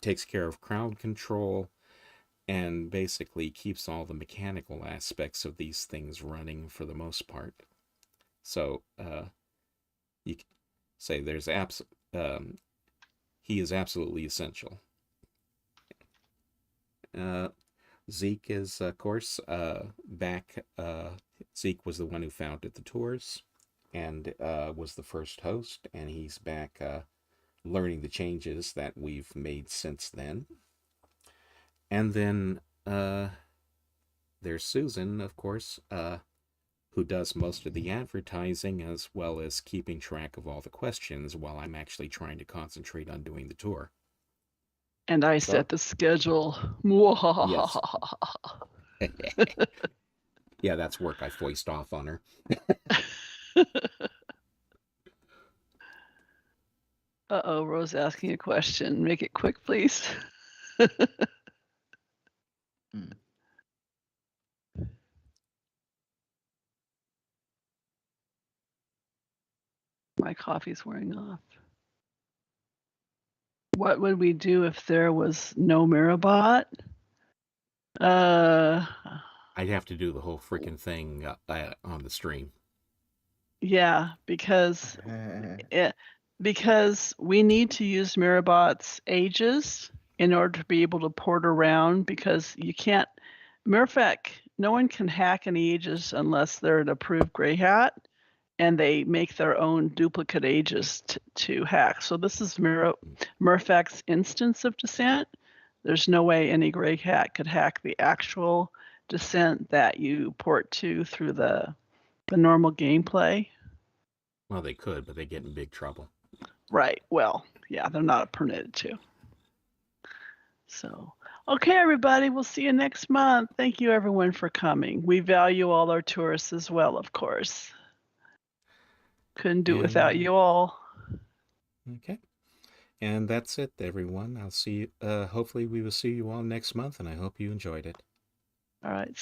B: takes care of crowd control, and basically keeps all the mechanical aspects of these things running for the most part. So you can say there's he is absolutely essential. Zeke is, of course, back. Zeke was the one who founded the tours and was the first host, and he's back learning the changes that we've made since then. And then there's Susan, of course, who does most of the advertising as well as keeping track of all the questions while I'm actually trying to concentrate on doing the tour.
C: And I set the schedule.
B: Yes. Yeah, that's work I foist off on her.
C: Uh-oh, Rose asking a question. Make it quick, please. My coffee's wearing off. What would we do if there was no Mirabot?
B: I'd have to do the whole freaking thing on the stream.
C: Yeah, because we need to use Mirabot's ages in order to be able to port around, because you can't, Murphak, no one can hack any ages unless they're an approved gray hat. and they make their own duplicate ages to hack. So this is Murphac's instance of Descent. There's no way any Grey Hat could hack the actual Descent that you port to through the normal gameplay.
B: Well, they could, but they get in big trouble.
C: Right. Well, yeah, they're not permitted to. So, okay, everybody, we'll see you next month. Thank you, everyone, for coming. We value all our tourists as well, of course. Couldn't do it without you all.
B: Okay. And that's it, everyone. I'll see you. Hopefully we will see you all next month, and I hope you enjoyed it.
C: All right.